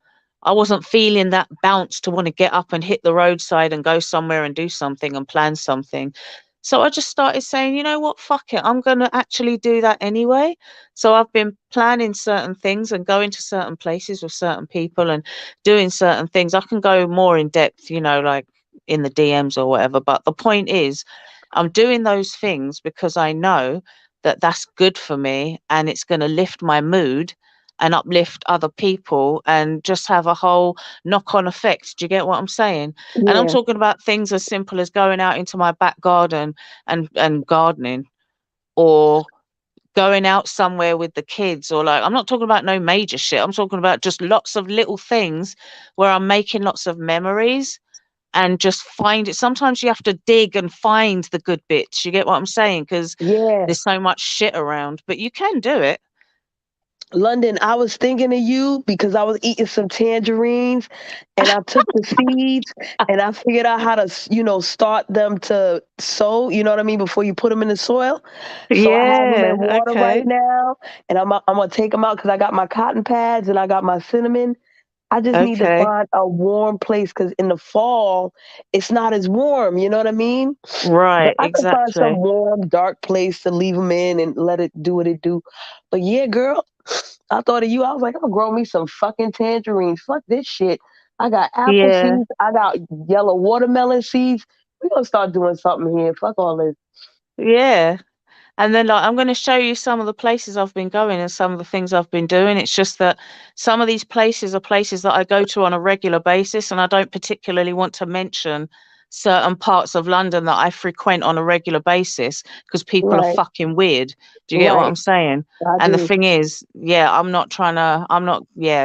I wasn't feeling that bounce to want to get up and hit the roadside and go somewhere and do something and plan something. So I just started saying, you know what, fuck it, I'm going to actually do that anyway. So I've been planning certain things and going to certain places with certain people and doing certain things. I can go more in depth, like in the DMs or whatever. But the point is, I'm doing those things because I know that that's good for me and it's going to lift my mood and uplift other people and just have a whole knock-on effect. Do you get what I'm saying? And I'm Yeah. talking about things as simple as going out into my back garden and gardening, or going out somewhere with the kids, or, like, I'm not talking about no major shit. I'm talking about just lots of little things where I'm making lots of memories and just find it. Sometimes you have to dig and find the good bits. You get what I'm saying? Because Yeah. there's so much shit around, but you can do it. London, I was thinking of you because I was eating some tangerines and I took the seeds and I figured out how to, start them to sow, you know what I mean, before you put them in the soil. So I have them in Yeah, water right okay. now and I'm going to take them out because I got my cotton pads and I got my cinnamon. I just need to Okay. find a warm place because in the fall, it's not as warm, you know what I mean? But Right, I could find some exactly. warm, dark place to leave them in and let it do what it do. But yeah, girl, I thought of you. I was like, I'm gonna grow me some fucking tangerines. Fuck this shit. I got apple Yeah, seeds. I got yellow watermelon seeds. We're gonna start doing something here. Fuck all this. yeah. And then, like, I'm going to show you some of the places I've been going and some of the things I've been doing. It's just that some of these places are places that I go to on a regular basis, and I don't particularly want to mention certain parts of London that I frequent on a regular basis because people are Right, fucking weird. Do you get what right. I'm saying? I And the do. thing is, yeah,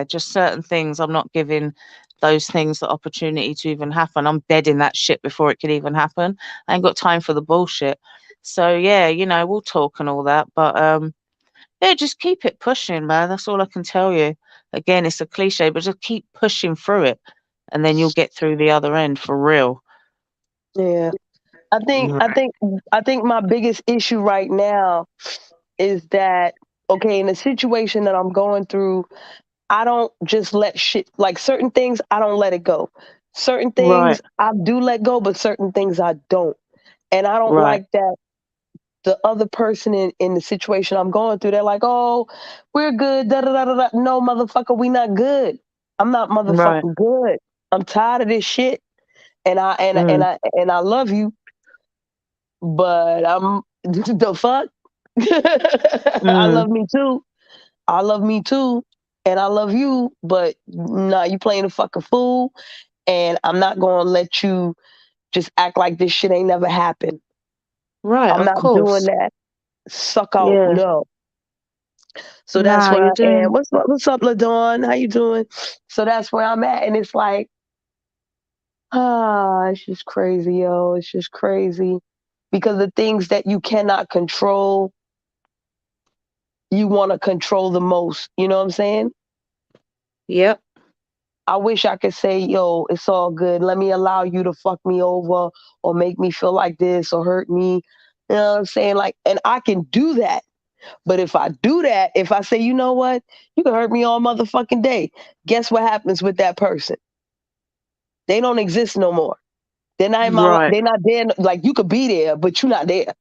just certain things, I'm not giving those things the opportunity to even happen. I'm dead in that shit before it could even happen. I ain't got time for the bullshit. So yeah, we'll talk and all that, but yeah, just keep it pushing, man. That's all I can tell you. Again, it's a cliche, but just keep pushing through it, and then you'll get through the other end for real. Yeah. I think I Right. think I think my biggest issue right now is that okay, in the situation that I'm going through, I don't just let shit like certain things I don't let it go. Certain Right, things I do let go, but certain things I don't. And I don't right, like that the other person in the situation I'm going through, they're like, oh, we're good. Da, da, da, da, da. No, motherfucker, we not good. I'm not right. motherfucking good. I'm tired of this shit. And Mm, I love you, but I'm the fuck. I mm, love me too. I love me too. And I love you, but nah, you playing a fucking fool. and I'm not gonna let you just act like this shit ain't never happened. Right, I'm of not doing course. that. Suck out, Yeah. no. So that's Nah, where you're I am. doing What's up, LaDawn? How you doing? So that's where I'm at, and it's like, it's just crazy, yo. It's just crazy because the things that you cannot control, you want to control the most. You know what I'm saying? Yep. I wish I could say, yo, it's all good. Let me allow you to fuck me over or make me feel like this or hurt me. You know what I'm saying? Like, and I can do that. But if I do that, if I say, you know what, you can hurt me all motherfucking day, guess what happens with that person? They don't exist no more. They're not in my life. Right. They're not there. Like, you could be there, but you're not there.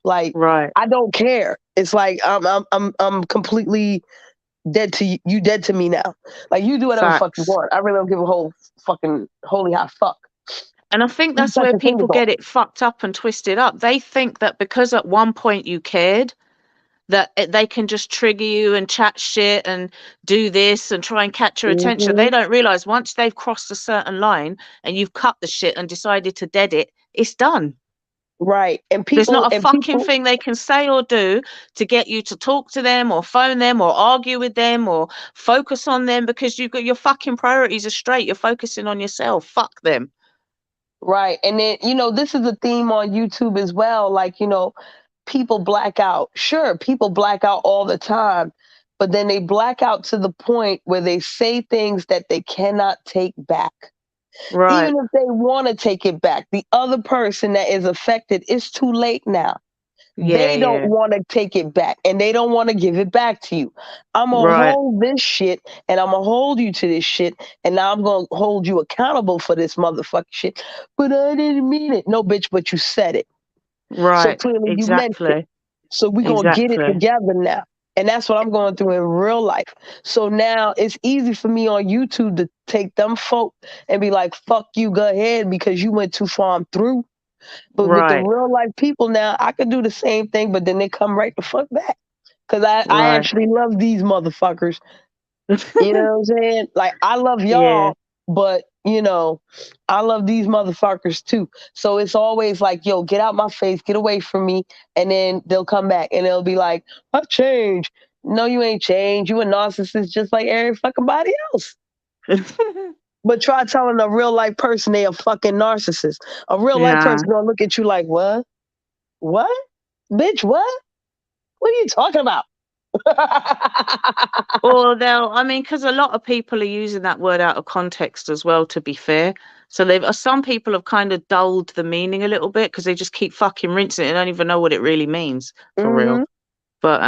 Like, Right. I don't care. It's like I'm completely dead to you. You dead to me now. Like, you do whatever the fuck you Facts. want. I really don't give a whole fucking holy hot fuck. And I think You that's touch where your fingers people off. get it fucked up and twisted up. They think that because at one point you cared, that they can just trigger you and chat shit and do this and try and catch your attention. Hmm. They don't realize once they've crossed a certain line and you've cut the shit and decided to dead it, it's done. Right. There's not a fucking thing they can say or do to get you to talk to them or phone them or argue with them or focus on them because you've got your fucking priorities are straight. You're focusing on yourself. Fuck them. right. And then, this is a theme on YouTube as well. Like, people black out. Sure, people black out all the time, but then they black out to the point where they say things that they cannot take back. Right. Even if they want to take it back, the other person that is affected, it's too late now. Yeah, They don't yeah. want to take it back and they don't want to give it back to you. I'm going to Right. hold this shit and I'm going to hold you to this shit. And now I'm going to hold you accountable for this motherfucking shit. But I didn't mean it. No, bitch, but you said it. So Right. clearly you meant it. Exactly. So we're going to get it Exactly. together now. And that's what I'm going through in real life. So now it's easy for me on YouTube to take them folk and be like, fuck you, go ahead, because you went too far, I'm through. But with the Right. real life people now, I could do the same thing, but then they come right the fuck back. Because I Right. actually love these motherfuckers. You know what I'm saying? Like, I love Yeah. y'all, but, I love these motherfuckers too. So it's always like, yo, get out my face, get away from me. And then they'll come back and they'll be like, I've changed. No, you ain't changed. You a narcissist just like every fucking body else. But try telling a real life person they a fucking narcissist. A real life Yeah. person gonna look at you like, what? What? Bitch, what? What are you talking about? Or because a lot of people are using that word out of context as well, to be fair. So some people have kind of dulled the meaning a little bit because they just keep fucking rinsing it and don't even know what it really means for real. Mhm. But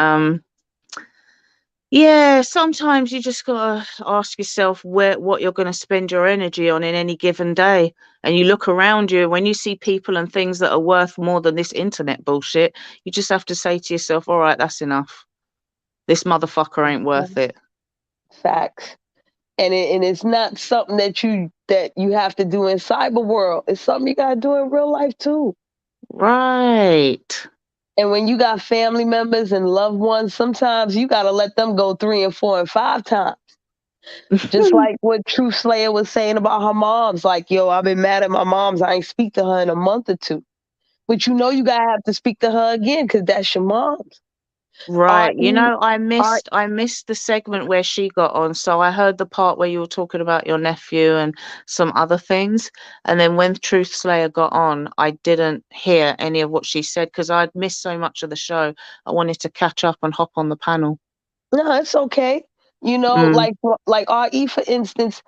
yeah, sometimes you just gotta ask yourself what you're gonna spend your energy on in any given day. And you look around you, when you see people and things that are worth more than this internet bullshit, you just have to say to yourself, all right, that's enough. This motherfucker ain't worth it. Facts. And it's not something that you have to do in cyber world. It's something you gotta do in real life too. Right. And when you got family members and loved ones, sometimes you gotta let them go 3 and 4 and 5 times. Just like what Truth Slayer was saying about her moms. Like, yo, I've been mad at my moms. I ain't speak to her in a month or two. But you gotta have to speak to her again because that's your mom's. Right. R.E. I missed the segment where she got on. So I heard the part where you were talking about your nephew and some other things. And then when Truth Slayer got on, I didn't hear any of what she said because I'd missed so much of the show. I wanted to catch up and hop on the panel. No, it's okay. Mm, Like R.E., for instance,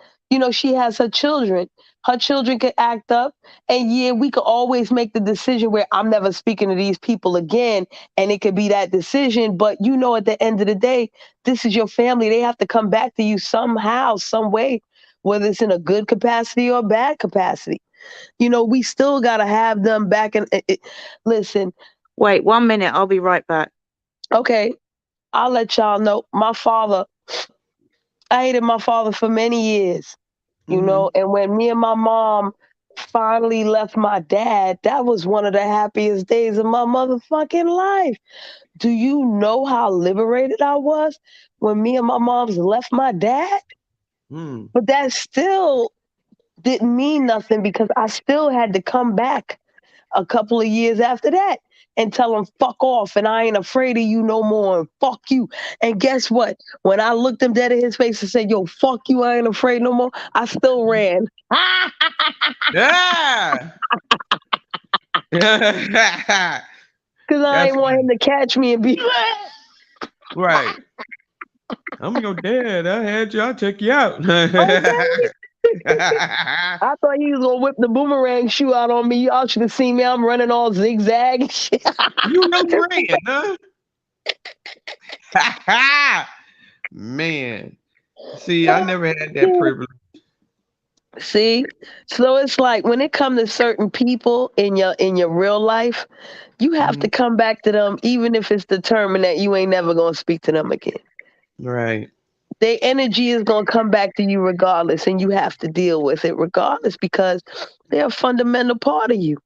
she has her children. Her children could act up, and yeah, we could always make the decision where I'm never speaking to these people again, and it could be that decision. But at the end of the day, this is your family. They have to come back to you somehow, some way, whether it's in a good capacity or a bad capacity. We still gotta have them back. And listen, Wait 1 minute. I'll be right back. okay, I'll let y'all know. I hated my father for many years, and when me and my mom finally left my dad, that was one of the happiest days of my motherfucking life. Do you know how liberated I was when me and my mom's left my dad? Mm. But that's still didn't mean nothing because I still had to come back a couple of years after that and tell them fuck off and I ain't afraid of you no more and fuck you. And guess what? When I looked him dead in his face and said, yo, fuck you, I ain't afraid no more, I still ran. Yeah. Because I That's ain't want him to catch me and be right. I'm your dad. I had you. I'll check you out. I thought he was going to whip the boomerang shoe out on me. Y'all should have seen me. I'm running all zigzag and shit. You really ran, huh? Man. See, I never had that privilege. See? So it's like when it comes to certain people in your real life, you have to come back to them even if it's determined that you ain't never going to speak to them again. Right. Their energy is going to come back to you regardless, and you have to deal with it regardless because they're a fundamental part of you.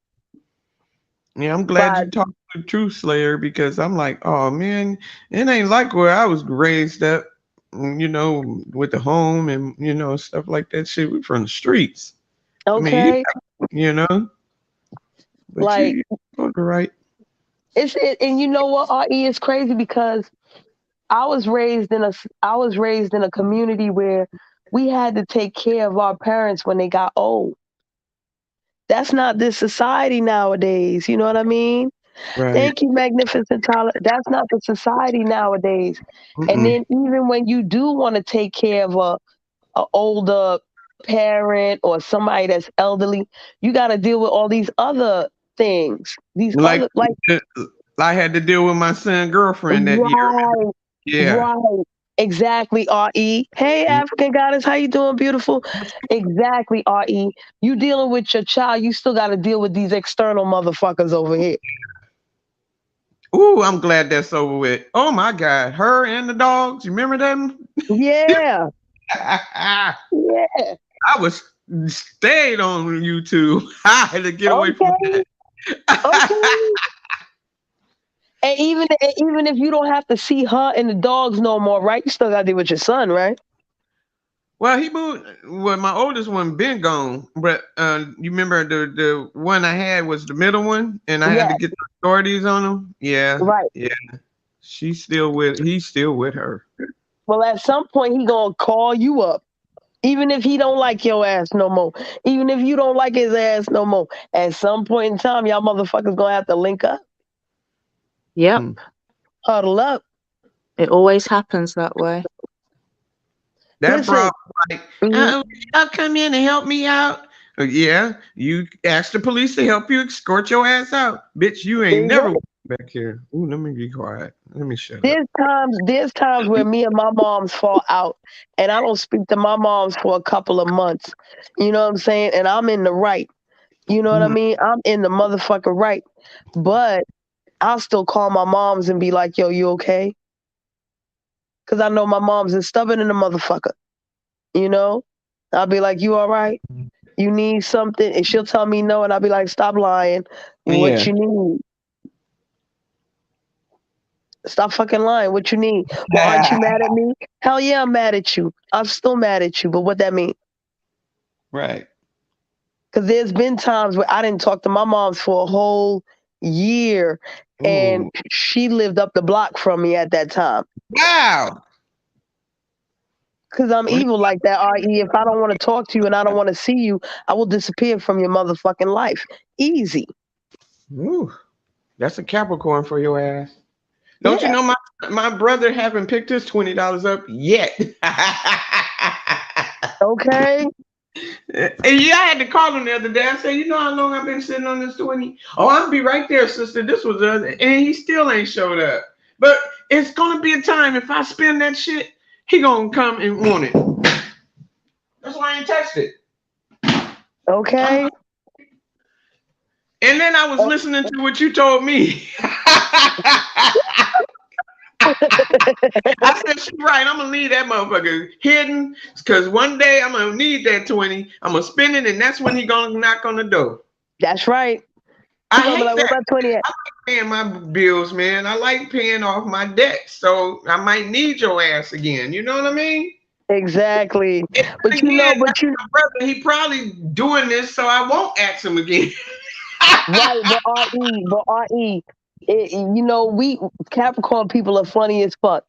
Yeah, I'm glad you talked to Truth Slayer because I'm like, oh man, it ain't like where I was raised up, you know, with the home and you know stuff like that. Shit, we from the streets. Okay, I mean, you know, but like you right. And you know what, RE is crazy because I was raised in a community where we had to take care of our parents when they got old. That's not this society nowadays. You know what I mean? Right. Thank you, Magnificent Tyler. That's not the society nowadays. And then even when you do want to take care of a older parent or somebody that's elderly, you got to deal with all these other things. I had to deal with my son's girlfriend that year. Yeah. Right. Exactly, RE. Hey, African goddess, how you doing, beautiful? Exactly, RE. You dealing with your child, you still got to deal with these external motherfuckers over here. Ooh, I'm glad that's over with. Oh my God, her and the dogs. You remember them? Yeah. Yeah. I was stayed on YouTube. I had to get away from that. Okay. And even if you don't have to see her and the dogs no more, right? You still got to deal with your son, right? Well, he moved. Well, my oldest one been gone, but you remember the one I had was the middle one, and I had to get the authorities on him. Yeah, right. Yeah, he's still with her. Well, at some point he gonna call you up, even if he don't like your ass no more, even if you don't like his ass no more. At some point in time, y'all motherfuckers gonna have to link up. Yep. Huddle up. It always happens that way. That bro, like, I'll come in and help me out. Yeah, you ask the police to help you escort your ass out, bitch. You ain't never back here. Ooh, let me be quiet. Let me shut up. There's times where me and my moms fall out, and I don't speak to my moms for a couple of months. You know what I'm saying? And I'm in the right. You know what I mean? I'm in the motherfucker right. But I'll still call my moms and be like, yo, you okay? Because I know my mom's is stubborn in the motherfucker. You know? I'll be like, you all right? You need something? And she'll tell me no, and I'll be like, stop lying. What you need? Stop fucking lying. What you need? Well, aren't you mad at me? Hell yeah, I'm mad at you. I'm still mad at you, but what that mean? Right. Because there's been times where I didn't talk to my moms for a whole year, and she lived up the block from me at that time. Wow. Because I'm evil like that, RE. If I don't want to talk to you and I don't want to see you, I will disappear from your motherfucking life. Easy. Ooh, that's a Capricorn for your ass. Don't you know my brother haven't picked his $20 up yet? Okay. Yeah, I had to call him the other day. I said, you know how long I've been sitting on this 20? Oh, I'll be right there, sister. This was and he still ain't showed up. But it's gonna be a time if I spend that shit, he gonna come and want it. That's why I ain't touched it. Okay. And then I was listening to what you told me. I said, she's right. I'm gonna leave that motherfucker hidden because one day I'm gonna need that 20. I'm gonna spend it, and that's when he gonna knock on the door. That's right. I hate like, what about 20 I like paying my bills, man. I like paying off my debt, so I might need your ass again. You know what I mean? Exactly. And But you know, again, that's my brother. He probably doing this, so I won't ask him again. right, but RE, you know, we Capricorn people are funny as fuck.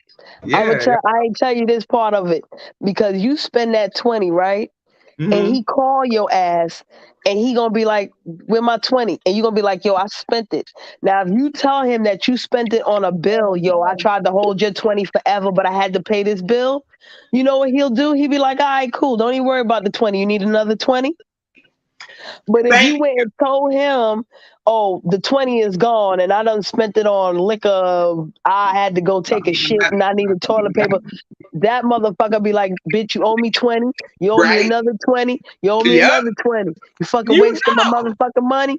Yeah. I ain't tell you this part of it because you spend that 20, right? And Hmm. he call your ass and he gonna be like, "Where my 20?" And you gonna be like, "Yo, I spent it." Now, if you tell him that you spent it on a bill, "Yo, I tried to hold your 20 forever, but I had to pay this bill," you know what he'll do? He'll be like, "All right, cool. Don't even worry about the 20. You need another 20?" But if you Thank went and told him, "Oh, the 20 is gone and I done spent it on liquor, I had to go take a shit and I needed toilet paper," that motherfucker be like, "Bitch, you owe me 20. You owe me right. another 20. You owe me Yep. another 20. You fucking You wasting my know. motherfucking money."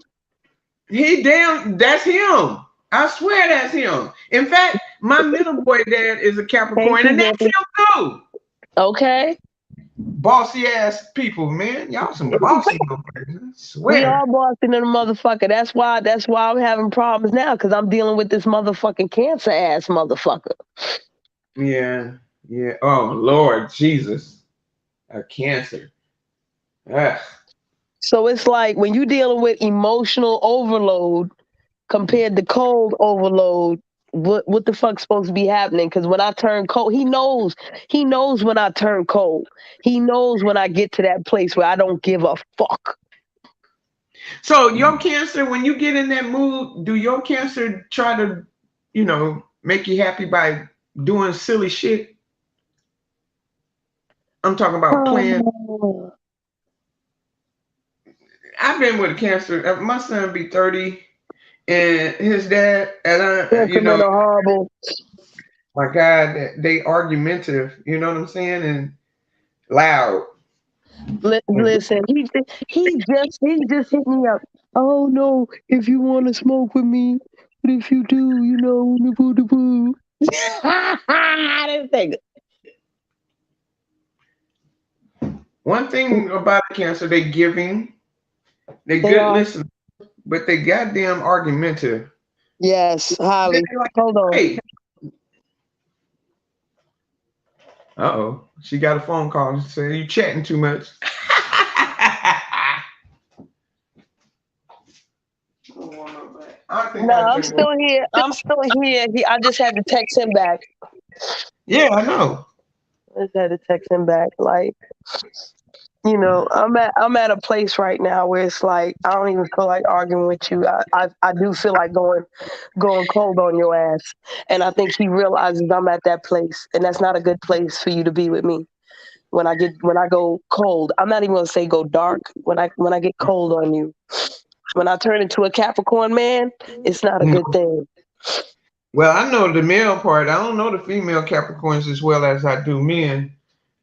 He damn, that's him. I swear that's him. In fact, my middle boy dad is a Hey, Capricorn, and that's P. him too. Okay. Bossy ass people, man. Y'all some bossy motherfuckers. I We swear. all bossing in a motherfucker. That's why I'm having problems now, because I'm dealing with this motherfucking cancer ass motherfucker. Yeah. Yeah. Oh Lord Jesus. A cancer. Ugh. So it's like when you dealing with emotional overload compared to cold overload, what the fuck's supposed to be happening? Because when I turn cold, he knows when I turn cold. He knows when I get to that place where I don't give a fuck. So your cancer, when you get in that mood, do your cancer try to, make you happy by doing silly shit? I'm talking about playing. Oh, I've been with a cancer. My son be 30, and his dad, and cancer men are horrible. my God, they argumentative. You know what I'm saying? And loud. Listen, he just hit me up. "Oh no, if you want to smoke with me, but if you do, you know, the boo." I didn't think. One thing about cancer, they giving, they They good are. listeners, but they goddamn argumentative. Yes, They Holly. like, Hold on. hey, uh-oh, she got a phone call. She said, you chatting too much. I think No, I I'm drink more. still here. I'm still here. I just had to text him back. Yeah, I know. I just had to text him back. Like, you know, I'm at a place right now where it's like I don't even feel like arguing with you. I do feel like going cold on your ass. And I think he realizes I'm at that place. And that's not a good place for you to be with me. When I go cold, I'm not even gonna say go dark. When I get cold on you. When I turn into a Capricorn man, it's not a good thing. Well, I know the male part. I don't know the female Capricorns as well as I do men.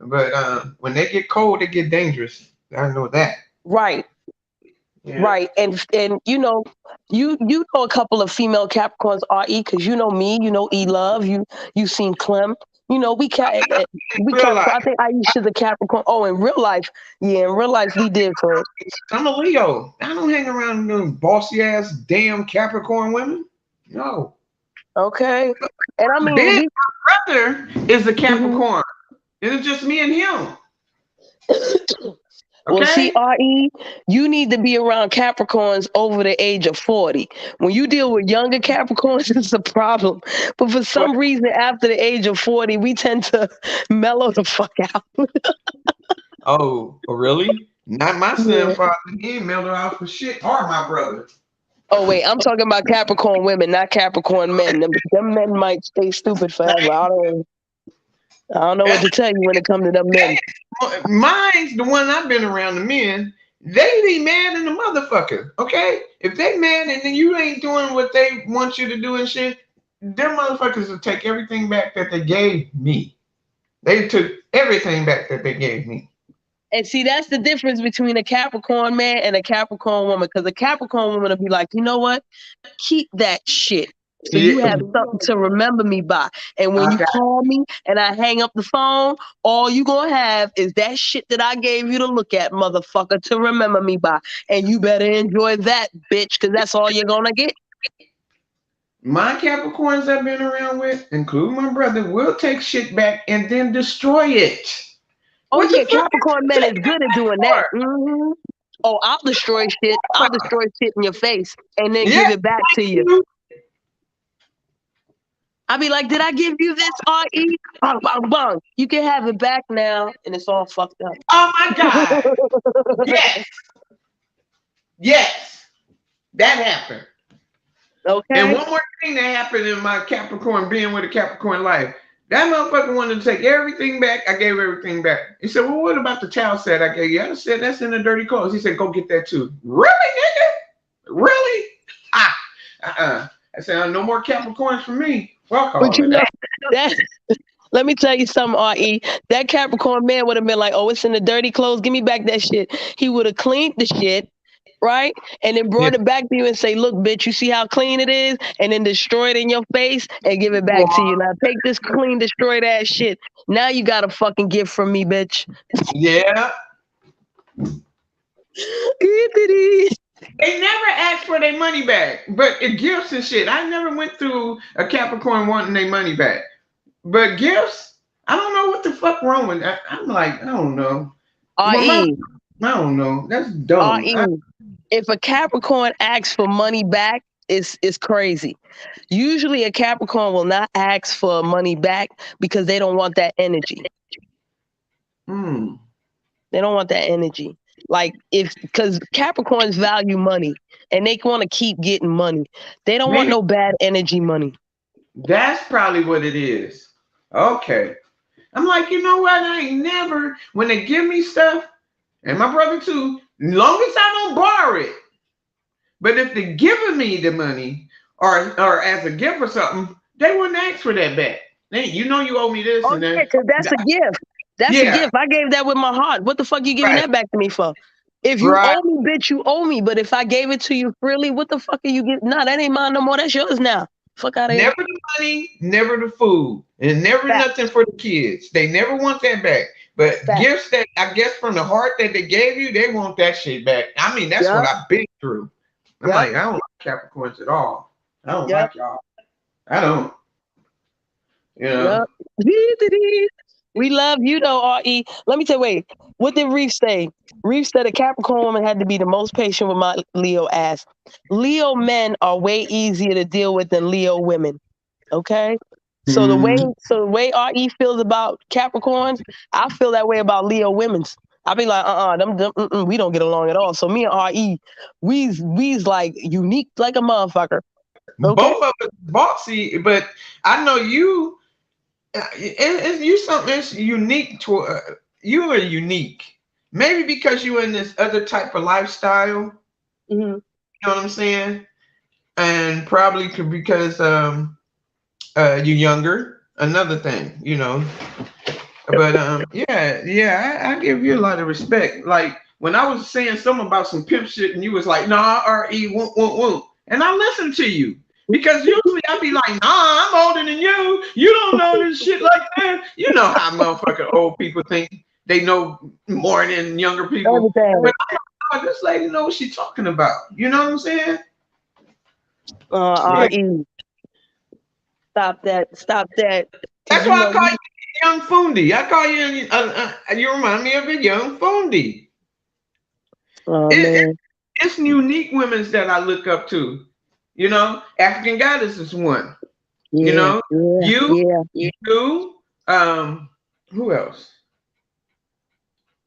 But when they get cold, they get dangerous. I know that. Right. Yeah. Right. And you know a couple of female Capricorns, RE, because you know me, you know E Love, you seen Clem. You know, we Real Capricorn. life. I think Aisha's a Capricorn. Oh, in real life, yeah, in real life we different. I'm a Leo. I don't hang around them bossy ass damn Capricorn women. No. Okay. And I mean Ben, we my brother, is a mhm. Capricorn. It's just me and him. Well, see, Okay? RE, you need to be around Capricorns over the age of 40. When you deal with younger Capricorns, it's a problem. But for some reason, after the age of 40, we tend to mellow the fuck out. Oh, really? Not my son, Yeah. father. He ain't mailed her out for shit. Or my brother. Oh, wait, I'm talking about Capricorn women, not Capricorn men. Them men might stay stupid forever. I don't know what to tell you when it comes to them men. Mine's the one I've been around, the men. They be mad in the motherfucker. Okay? If they mad and then you ain't doing what they want you to do and shit, them motherfuckers will take everything back that they gave me. They took everything back that they gave me. And see, that's the difference between a Capricorn man and a Capricorn woman. Because a Capricorn woman will be like, you know what? Keep that shit. So you Yeah, have something to remember me by. And when I you got call me and I hang up the phone, all you gonna have is that shit that I gave you to look at, motherfucker, to remember me by. And you better enjoy that, bitch, because that's all you're gonna get. my Capricorns I've been around with, including my brother, will take shit back and then destroy it. Oh What the yeah, fuck Capricorn is men is good at doing that. for? Hmm. Oh, I'll destroy shit. I'll destroy shit in your face and then Yeah, give it back to you. I'll be like, did I give you this, R.E.? Bang, bang, bang. You can have it back now, and it's all fucked up. Oh my God. Yes. Yes. That happened. Okay. And one more thing that happened in my Capricorn, being with a Capricorn life. That motherfucker wanted to take everything back. I gave everything back. He said, well, what about the child set I gave you? I said, that's in the dirty clothes. He said, go get that too. Really, nigga? Really? I said, no more Capricorns for me. Fuck all But you of know, that. let me tell you something, R.E. That Capricorn man would have been like, oh, it's in the dirty clothes. Give me back that shit. He would have cleaned the shit, right? And then brought it back to you and say, look, bitch, you see how clean it is? And then destroy it in your face and give it back to you. Now take this clean, destroyed ass shit. Now you got a fucking gift from me, bitch. Yeah. They never asked for their money back, but it gifts and shit. I never went through a Capricorn wanting their money back. But gifts, I don't know what the fuck wrong with that. I'm like, I don't know. R.E. I don't know. That's dumb. R.E. If a Capricorn asks for money back, it's crazy. Usually a Capricorn will not ask for money back because they don't want that energy. They don't want that energy. Like because Capricorns value money and they want to keep getting money. They don't want no bad energy money. That's probably what it is. Okay. I'm like, you know what? I ain't never, when they give me stuff, and my brother too, long as I don't borrow it. But if they're giving me the money or as a gift or something, they wouldn't ask for that back. They, you know you owe me this and that. Because that's a gift. That's a gift. I gave that with my heart. What the fuck you giving that back to me for? If you owe me, bitch, you owe me. But if I gave it to you freely, what the fuck are you getting? Nah, that ain't mine no more. That's yours now. Fuck out of here. Never the money, never the food, and never nothing for the kids. They never want that back. But gifts that I guess from the heart that they gave you, they want that shit back. I mean, that's what I've been through. I'm like, I don't like Capricorns at all. I don't like y'all. I don't. You know. We love you though, R.E. Let me tell you, wait, what did Reef say? Reef said a Capricorn woman had to be the most patient with my Leo ass. Leo men are way easier to deal with than Leo women. Okay? So the way R.E. feels about Capricorns, I feel that way about Leo women's. I'll be like, we don't get along at all. So me and R.E., we's like unique like a motherfucker. Okay? Both of us bossy, but I know you. You something that's unique to you are unique. Maybe because you're in this other type of lifestyle. You know what I'm saying? And probably because you're younger. Another thing, you know. But I give you a lot of respect. Like when I was saying something about some pimp shit, and you was like, "Nah, R.E. won't," and I listened to you. Because usually I'd be like, nah, I'm older than you. You don't know this shit like that. You know how motherfucking old people think they know more than younger people. But I know this lady knows what she's talking about. You know what I'm saying? Stop that. That's why I call you Young Fundi. I call you, you remind me of a Young Fundi. It's unique women that I look up to. You know, African Goddess is one. You know, you, who else?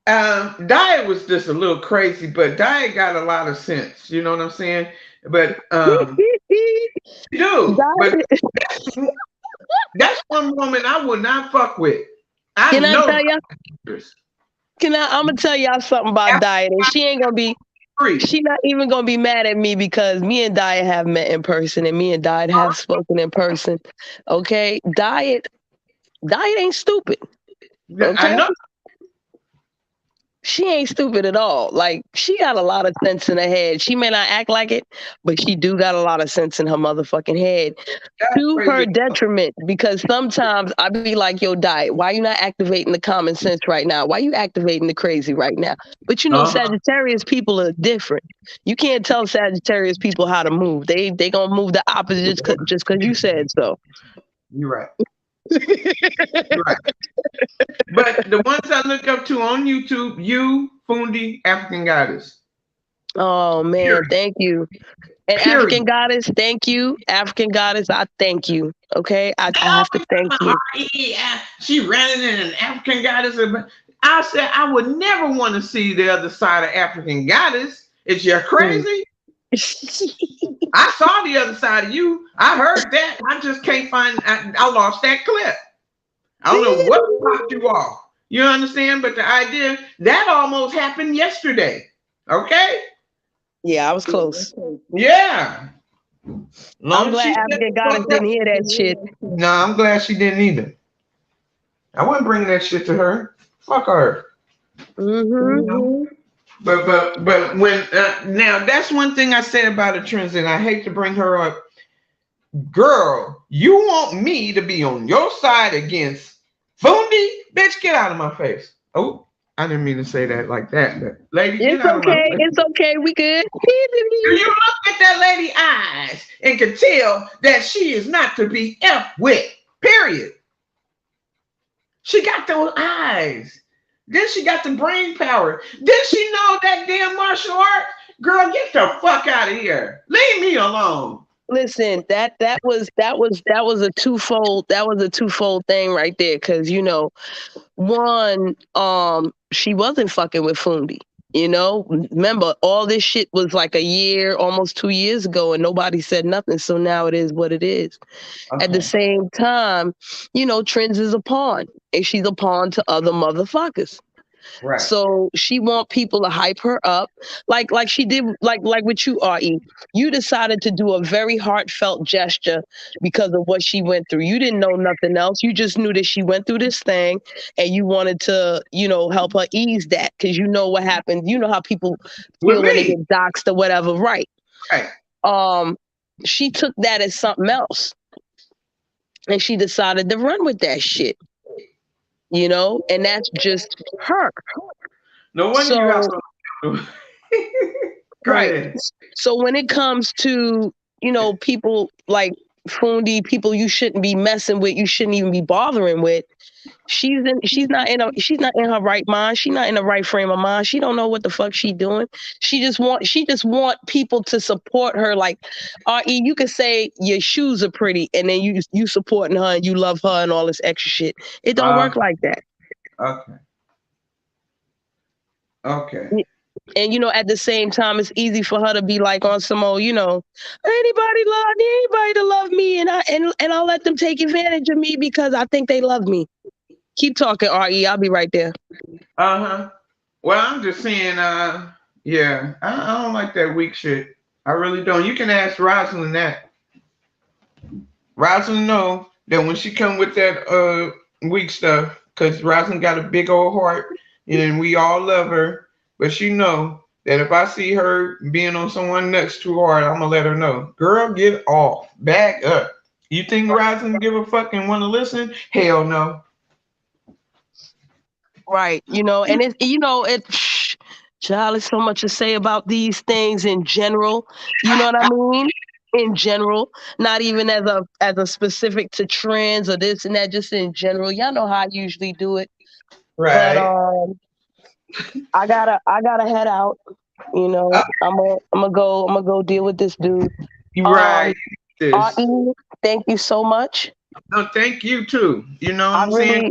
Diet was just a little crazy, but Diet got a lot of sense. You know what I'm saying? But that's one woman I would not fuck with. I'm gonna tell y'all something about Diet, and she ain't gonna be. She's not even gonna be mad at me because me and Diet have met in person, and me and Diet have spoken in person. Okay, Diet ain't stupid. Okay? I know. She ain't stupid at all. Like she got a lot of sense in her head. She may not act like it, but she do got a lot of sense in her motherfucking head. To her detriment, because sometimes I be like, yo, Diet, why you not activating the common sense right now? Why you activating the crazy right now? But you know, Sagittarius people are different. You can't tell Sagittarius people how to move. They gonna move the opposite just cause you said so. You're right. Right. But the ones I look up to on YouTube, you, Fundi, African Goddess. Oh man, Period. thank you. And Period. African Goddess, thank you. African Goddess, I thank you. Okay, I have to thank you. She ran in an African Goddess. I said I would never want to see the other side of African Goddess. Is you crazy? I saw the other side of you. I heard that. I just can't find. I lost that clip. I don't know what popped you off. You understand? But the idea that almost happened yesterday. Okay. Yeah, I was close. Yeah. I'm glad African Goddess didn't hear that shit. No, I'm glad she didn't either. I wasn't bringing that shit to her. Fuck her. Mm-hmm. But when now that's one thing I said about a trends, and I hate to bring her up. Girl, you want me to be on your side against Fundi? Bitch, get out of my face. Oh, I didn't mean to say that like that, but lady, get It's out of my okay. face. It's okay. We good. You look at that lady's eyes and can tell that she is not to be F with. Period. She got those eyes. Then she got the brain power. Then she know that damn martial arts. Girl, get the fuck out of here. Leave me alone. Listen, that was a twofold thing right there. Cause one, she wasn't fucking with Fundi. Remember all this shit was like a year, almost 2 years ago, and nobody said nothing. So now it is what it is. Okay. At the same time, Trends is a pawn, and she's a pawn to other motherfuckers. Right. So she want people to hype her up, like she did, like with you, Re. You decided to do a very heartfelt gesture because of what she went through. You didn't know nothing else. You just knew that she went through this thing, and you wanted to, help her ease that because you know what happened. You know how people feel when they get doxxed or whatever, right? Right. She took that as something else, and she decided to run with that shit. And that's just her. No wonder you have to. Right. So when it comes to, people like Fundi, people you shouldn't be messing with, you shouldn't even be bothering with, she's not in her right mind. She's not in the right frame of mind. She don't know what the fuck she doing. She just want people to support her. Like, Re, you could say your shoes are pretty, and then you supporting her and you love her and all this extra shit. It don't work like that. Okay. And at the same time, it's easy for her to be like on some old, anybody to love me, and I'll let them take advantage of me because I think they love me. Keep talking, Re. I'll be right there. Well, I'm just saying, yeah, I don't like that weak shit. I really don't. You can ask Rosalind that. Rosalind know that when she come with that weak stuff, because Rosalind got a big old heart, and we all love her. But she know that if I see her being on someone nuts too hard, I'm gonna let her know. Girl, get off. Back up. You think Rosalind give a fuck and want to listen? Hell no. Right. And child, there's so much to say about these things in general. You know what I mean? In general, not even as a specific to trends or this and that, just in general. Y'all know how I usually do it. Right. But I gotta head out. I'm gonna go deal with this dude. Right. Re, thank you so much. No, thank you too. You know what I'm saying?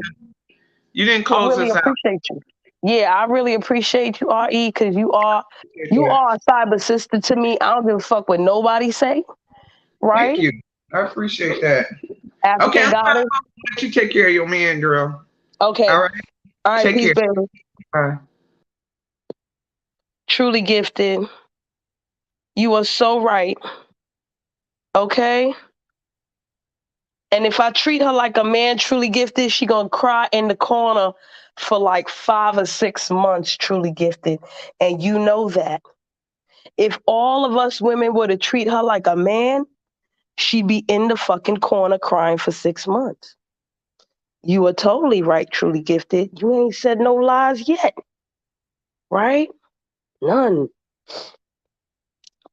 You didn't close us out. Appreciate you. Yeah, I really appreciate you, Re, because you are a cyber sister to me. I don't give a fuck what nobody say. Right? Thank you. I appreciate that. African okay, Goddess. Let you take care of your man, girl. Okay. All right. Take peace, care. baby. Bye. Truly gifted. You are so right. Okay? And if I treat her like a man truly gifted, she gonna cry in the corner for like 5 or 6 months, truly gifted. And you know that. If all of us women were to treat her like a man, she'd be in the fucking corner crying for 6 months. You are totally right, truly gifted. You ain't said no lies yet. Right? None.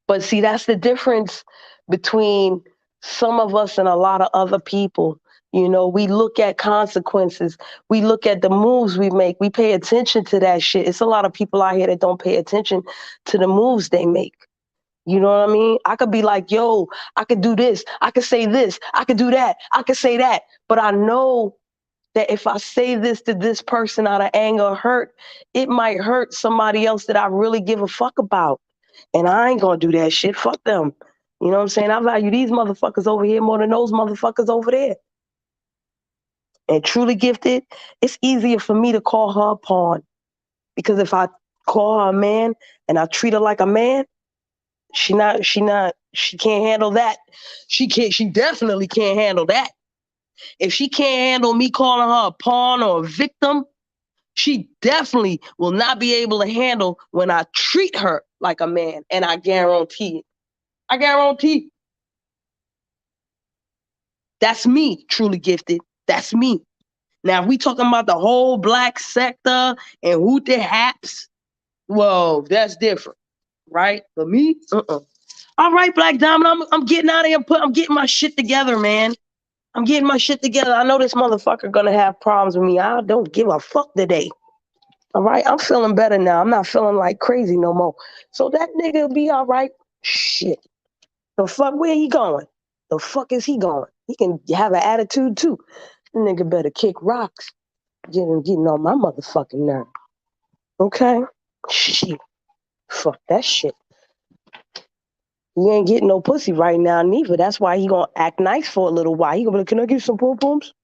But see, that's the difference between some of us and a lot of other people. You know, we look at consequences. We look at the moves we make. We pay attention to that shit. It's a lot of people out here that don't pay attention to the moves they make. You know what I mean? I could be like, yo, I could do this. I could say this. I could do that. I could say that. But I know that if I say this to this person out of anger or hurt, it might hurt somebody else that I really give a fuck about. And I ain't gonna do that shit. Fuck them. You know what I'm saying? I value these motherfuckers over here more than those motherfuckers over there. And Truly Gifted, it's easier for me to call her a pawn. Because if I call her a man and I treat her like a man, she can't handle that. She definitely can't handle that. If she can't handle me calling her a pawn or a victim, she definitely will not be able to handle when I treat her like a man. And I guarantee it. I guarantee. That's me, Truly Gifted. That's me. Now, if we talking about the whole black sector and who the haps, well, that's different, right? For me, All right, Black Diamond, I'm getting out of here. I'm getting my shit together, man. I'm getting my shit together. I know this motherfucker gonna have problems with me. I don't give a fuck today. All right, I'm feeling better now. I'm not feeling like crazy no more. So that nigga will be all right. Shit. The fuck, where he going? The fuck is he going? He can have an attitude too. The nigga better kick rocks. Getting on my motherfucking nerve. Okay? Shit. Fuck that shit. He ain't getting no pussy right now neither. That's why he gonna act nice for a little while. He gonna be like, can I get some pom-poms?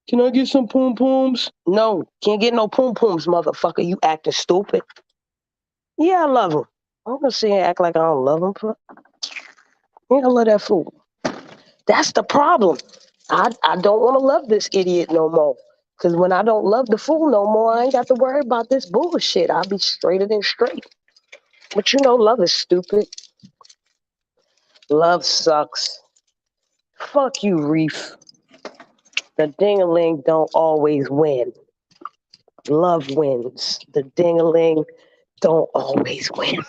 Can I get some pom-poms? No, can't get no pom-poms, motherfucker. You acting stupid. Yeah, I love him. I'm gonna sit here and act like I don't love him. Yeah, I love that fool. That's the problem. I don't want to love this idiot no more. Because when I don't love the fool no more, I ain't got to worry about this bullshit. I'll be straighter than straight. But you know, love is stupid. Love sucks. Fuck you, Reef. The ding-a-ling don't always win. Love wins. The ding-a-ling don't always win.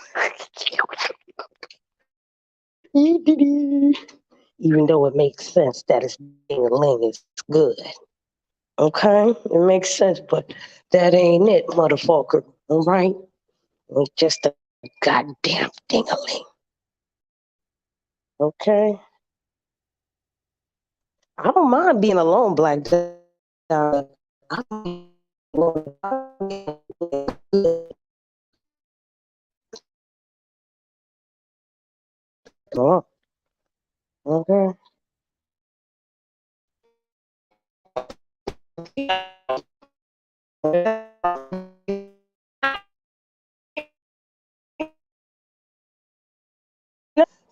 Even though it makes sense that it's ding-a-ling is good. Okay? It makes sense, but that ain't it, motherfucker. All right? It's just a goddamn ding-a-ling. Okay? I don't mind being alone, Black Diamond. Okay.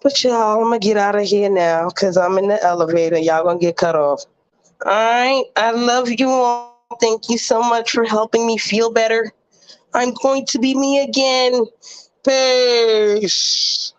But y'all, I'm gonna get out of here now because I'm in the elevator. Y'all gonna get cut off. All right. I love you all. Thank you so much for helping me feel better. I'm going to be me again. Peace.